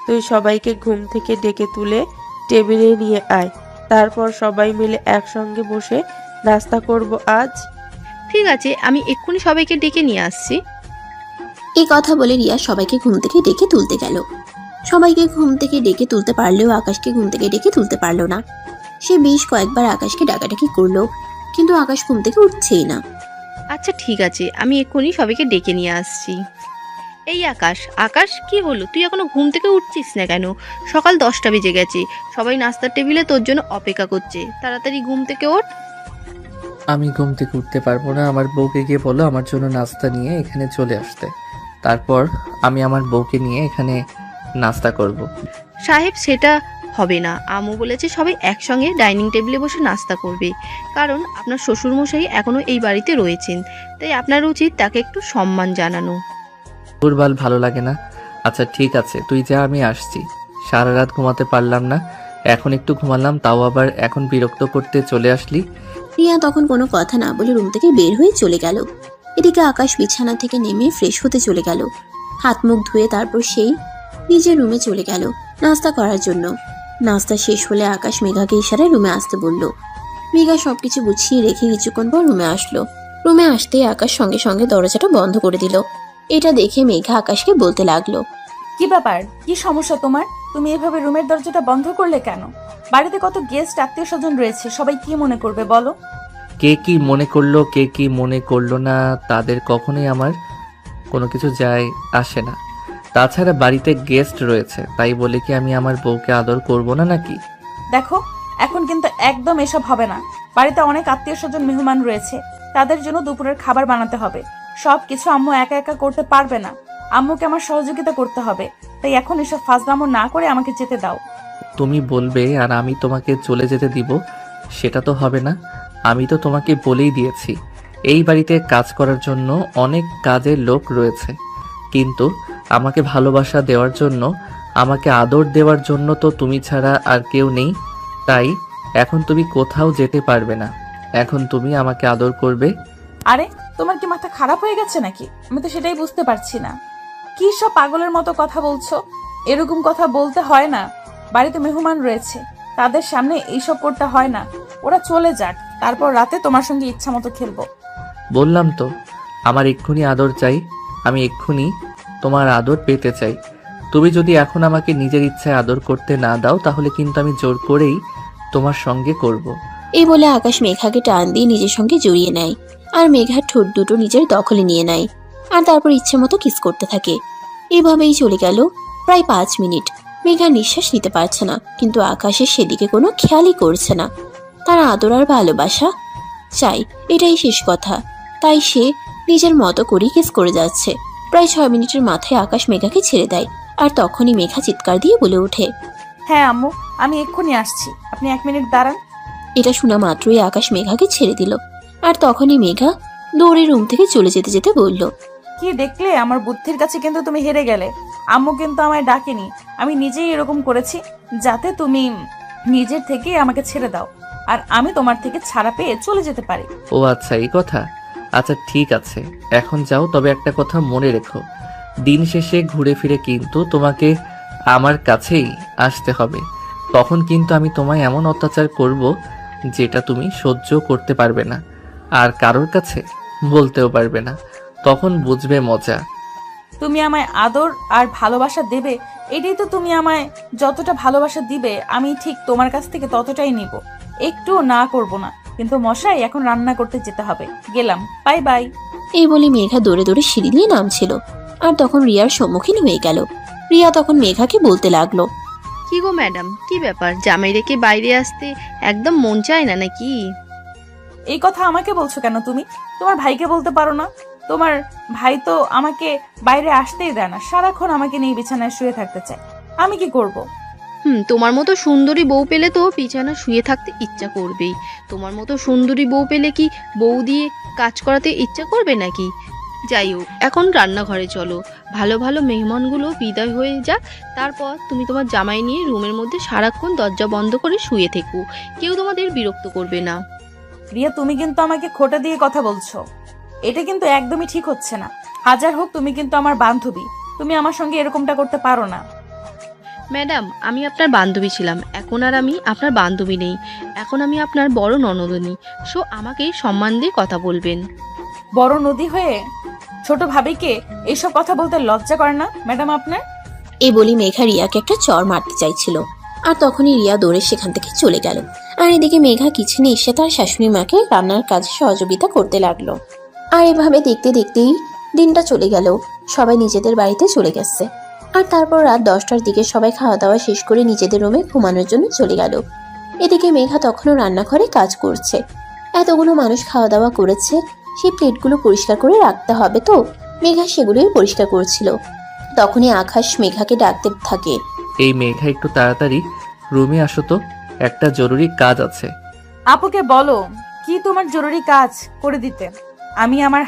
তুই সবাইকে ঘুম থেকে ডেকে তুলে টেবিলে নিয়ে আয়। তারপর সবাই মিলে একসঙ্গে বসে নাস্তা করব আজ। ঠিক আছে, আমি এক্ষুনি সবাইকে ডেকে নিয়ে আসছি। এই কথা বলে রিয়া সবাইকে ঘুম থেকে ডেকে তুলতে গেল। সবাইকে ঘুম থেকে ডেকে তুলতে পারলেও আকাশকে ঘুম থেকে ডেকে তুলতে পারলো না। সে বেশ কয়েকবার আকাশকে ডাকাডাকি করলো, কিন্তু আকাশ ঘুম থেকে উঠছেই না। আচ্ছা ঠিক আছে, আমি এক্ষুনি সবাইকে ডেকে নিয়ে আসছি। এই আকাশ, আকাশ কি হলো, তুই এখনো ঘুম থেকে উঠছিস না কেন? সকাল 10টা বেজে গেছে, সবাই নাস্তার টেবিলে তোর জন্য অপেক্ষা করছে, তাড়াতাড়ি ঘুম থেকে ওঠ। আমি ঘুম থেকে উঠতে পারবো না। আমার বউকে গিয়ে বলো আমার জন্য নাস্তা নিয়ে এখানে চলে আসতে। তারপর আমি আমার বউকে নিয়ে এখানে নাস্তা করব। সাহেব, সেটা হবে না। আম্মু বলেছে সবাই একসঙ্গে ডাইনিং টেবিলে বসে নাস্তা করবে, কারণ আপনার শ্বশুরমশাই এখনো এই বাড়িতে রয়েছেন, তাই আপনার উচিত তাকে একটু সম্মান জানানো। দুর্বল ভালো লাগে না। আচ্ছা ঠিক আছে, তুই যা, আমি আসছি। সারা রাত ঘুমাতে পারলাম না, এখন একটু ঘুমালাম, তাও আবার এখন বিরক্ত করতে চলে আসলি। রিয়া তখন কোনো কথা না বলে রুম থেকে বের হয়ে চলে গেল। এদিকে আকাশ বিছানা থেকে নেমে ফ্রেশ হতে চলে গেল। হাত মুখ ধুয়ে তারপর সেই নিজের রুমে চলে গেল নাস্তা করার জন্য। নাস্তা শেষ হলে আকাশ মেঘাকে ইশারায় রুমে আসতে বলল। মেঘা সবকিছু গুছিয়ে রেখে কিছুক্ষণ পর রুমে আসলো। রুমে আসতেই আকাশ সঙ্গে সঙ্গে দরজাটা বন্ধ করে দিল। এটা দেখে মেঘা আকাশকে বলতে লাগলো, কি ব্যাপার? কি সমস্যা তোমার? তুমি এভাবে রুমের দরজাটা বন্ধ করলে কেন? বাড়িতে কত গেস্ট আত্মীয় স্বজন রয়েছে, সবাই কি মনে করবে বলো? কে কি মনে করলো কে কি মনে করলো না তাদের কখনোই আমার কোনো কিছু যায় আসে না। তাছাড়া বাড়িতে গেস্ট রয়েছে, তাই বলে কি আমি আমার বউকে আদর করব না নাকি? দেখো, এখন কিন্তু একদম এসব হবে না। বাড়িতে অনেক আত্মীয় স্বজন মেহমান রয়েছে, তাদের জন্য দুপুরের খাবার বানাতে হবে। সব কিছু আম্মু একা একা করতে পারবে না, আম্মুকে আমার সহযোগিতা করতে হবে। তাই এখন এসব ফাজলামো না করে আমাকে যেতে দাও। তুমি বলবে আর আমি তোমাকে চলে যেতে দিব, সেটা তো হবে না। আমি তো তোমাকে বলেই দিয়েছি এই বাড়িতে কাজ করার জন্য অনেক কাজের লোক রয়েছে, কিন্তু আমাকে ভালোবাসা দেওয়ার জন্য আমাকে আদর দেওয়ার জন্য তো তুমি ছাড়া আর কেউ নেই, তাই এখন তুমি কোথাও যেতে পারবে না। এখন তুমি আমাকে আদর করবে। আরে তোমার কি মাথা খারাপ হয়ে গেছে নাকি? আমি তো সেটাই বুঝতে পারছি না। কি সব পাগলের মতো কথা বলছো? এরকম কথা বলতে হয় না। বাড়িতে মেহমান রয়েছে, তাদের সামনে এইসব করতে হয় না। ওরা চলে যাক, তারপর রাতে তোমার সঙ্গে ইচ্ছা মতো খেলবো। বললাম তো আমার এক্ষুনি আদর চাই, আমি এক্ষুনি তোমার আদর পেতে চাই। তুমি যদি এখন আমাকে নিজের ইচ্ছায় আদর করতে না দাও তাহলে কিন্তু আমি জোর করেই তোমার সঙ্গে করব। এই বলে আকাশ মেঘাকে টান দিয়ে নিজের সঙ্গে জড়িয়ে নেয় আর মেঘার ঠোঁট দুটো নিজের দখলে নিয়ে নেয় আর তারপর ইচ্ছে মতো কিস করতে থাকে। এভাবেই চলে গেল প্রায় 5 মিনিট। মেঘা নিঃশ্বাস নিতে পারছে না, কিন্তু আকাশের সেদিকে কোনো খেয়ালই করছে না। তার আদর আর ভালোবাসা চাই, এটাই শেষ কথা। তাই সে নিজের মতো করেই কিস করে যাচ্ছে। প্রায় 6 মিনিটের মাথায় আকাশ মেঘাকে ছেড়ে দেয় আর তখনই মেঘা চিৎকার দিয়ে বলে ওঠে, হ্যাঁ আম্মু, আমি এক্ষুনি আসছি, আপনি 1 মিনিট দাঁড়ান। এটা শোনা মাত্রই আকাশ মেঘাকে ছেড়ে দিল আর তখনই মেঘা দৌড়ে রুম থেকে চলে যেতে যেতে বলল, কি দেখলে? আমার বুদ্ধির কাছে কিন্তু তুমি হেরে গেলে। আম্মু কিন্তু আমায় ডাকেনি, আমি নিজেই এরকম করেছি যাতে তুমি নিজের থেকে আমাকে ছেড়ে দাও আর আমি তোমার থেকে ছাড়া পেয়ে চলে যেতে পারি। ও আচ্ছা, এই কথা। আচ্ছা ঠিক আছে, এখন যাও। তবে একটা কথা মনে রেখো, দিন শেষে ঘুরে ফিরে কিন্তু তোমাকে আমার কাছেই আসতে হবে। তখন কিন্তু আমি তোমায় এমন অত্যাচার করব যেটা তুমি সহ্য করতে পারবে না আর কারোর কাছে বলতেও পারবে না। তখন বুঝবে মজা। তুমি আমায় আদর আর ভালোবাসা দেবে, এটাই তো। তুমি আমায় যতটা ভালোবাসা দিবে আমি ঠিক তোমার কাছ থেকে ততটাই নিব, একটুও না করব না। কিন্তু মশাই, এখন রান্না করতে যেতে হবে, গেলাম, বাই বাই। এই বলে মেঘা দৌড়ে দৌড়ে সিঁড়ি দিয়ে নামছিল আর তখন রিয়ার সম্মুখীন হয়ে গেল। রিয়া তখন মেঘাকে বলতে লাগলো, কি গো ম্যাডাম, কি ব্যাপার? জামাই রেখে বাইরে আসতে একদম মন চায় না নাকি? এই কথা আমাকে বলছো কেন তুমি? তোমার ভাইকে বলতে পারো না? তোমার ভাই তো আমাকে বাইরে আসতেই দেয় না, সারাক্ষণ আমাকে নিয়ে বিছানায় শুয়ে থাকতে চায়। আমি কি করব? তোমার মতো সুন্দরী বউ পেলে তো বিছানা শুয়ে থাকতে ইচ্ছা করবেই। তোমার মতো সুন্দরী বউ পেলে কি বউ দিয়ে কাজ করাতে ইচ্ছা করবে নাকি? যাই হোক, এখন রান্নাঘরে চলো। ভালো ভালো মেহমানগুলো বিদায় হয়ে যাক, তারপর তুমি তোমার জামাই নিয়ে রুমের মধ্যে সারাক্ষণ দরজা বন্ধ করে শুয়ে থেকো, কেউ তোমাদের বিরক্ত করবে না। রিয়া, তুমি কিন্তু আমাকে খোঁটা দিয়ে কথা বলছো, এটা কিন্তু একদমই ঠিক হচ্ছে না। হাজার হোক তুমি কিন্তু আমার বান্ধবী, তুমি আমার সঙ্গে এরকমটা করতে পারো না। ম্যাডাম, আমি আপনার বান্ধবী ছিলাম, এখন আর আমি আপনার বান্ধবী নেই, এখন আমি আপনার বড় ননদনী। সো আমাকে সম্মান দিয়ে কথা বলবেন। বড় নদী হয়ে ছোট ভাবিকে এইসব কথা বলতে লজ্জা করে না ম্যাডাম আপনার? এই বলি মেঘা রিয়াকে একটা চড় মারতে চাইছিল আর তখনই রিয়া দৌড়ে সেখান থেকে চলে গেল। আর এদিকে মেঘা কিচেনে এসে তার শাশুড়ি মাকে রান্নার কাজে সহযোগিতা করতে লাগলো। আর এভাবে দেখতে দেখতেই দিনটা চলে গেল, সবাই নিজেদের বাড়িতে চলে গেছে। আর তারপর রাত 10টার দিকে সবাই খাওয়া দাওয়া শেষ করে নিজেদের রুমে ঘুমানোর জন্য চলে গেল। এদিকে মেঘা তখনও রান্নাঘরে কাজ করছে। এতগুলো মানুষ খাওয়া দাওয়া করেছে, সেই প্লেটগুলো পরিষ্কার করে রাখতে হবে, তো মেঘা সেগুলোই পরিষ্কার করছিল। তখনই আকাশ মেঘাকে ডাকতে থাকে, এই মেঘা, একটু তাড়াতাড়ি রুমে আসো তো, একটা জরুরি কাজ আছে। আপুকে বলো কি তোমার জরুরি কাজ করে দিতে। আমি আমার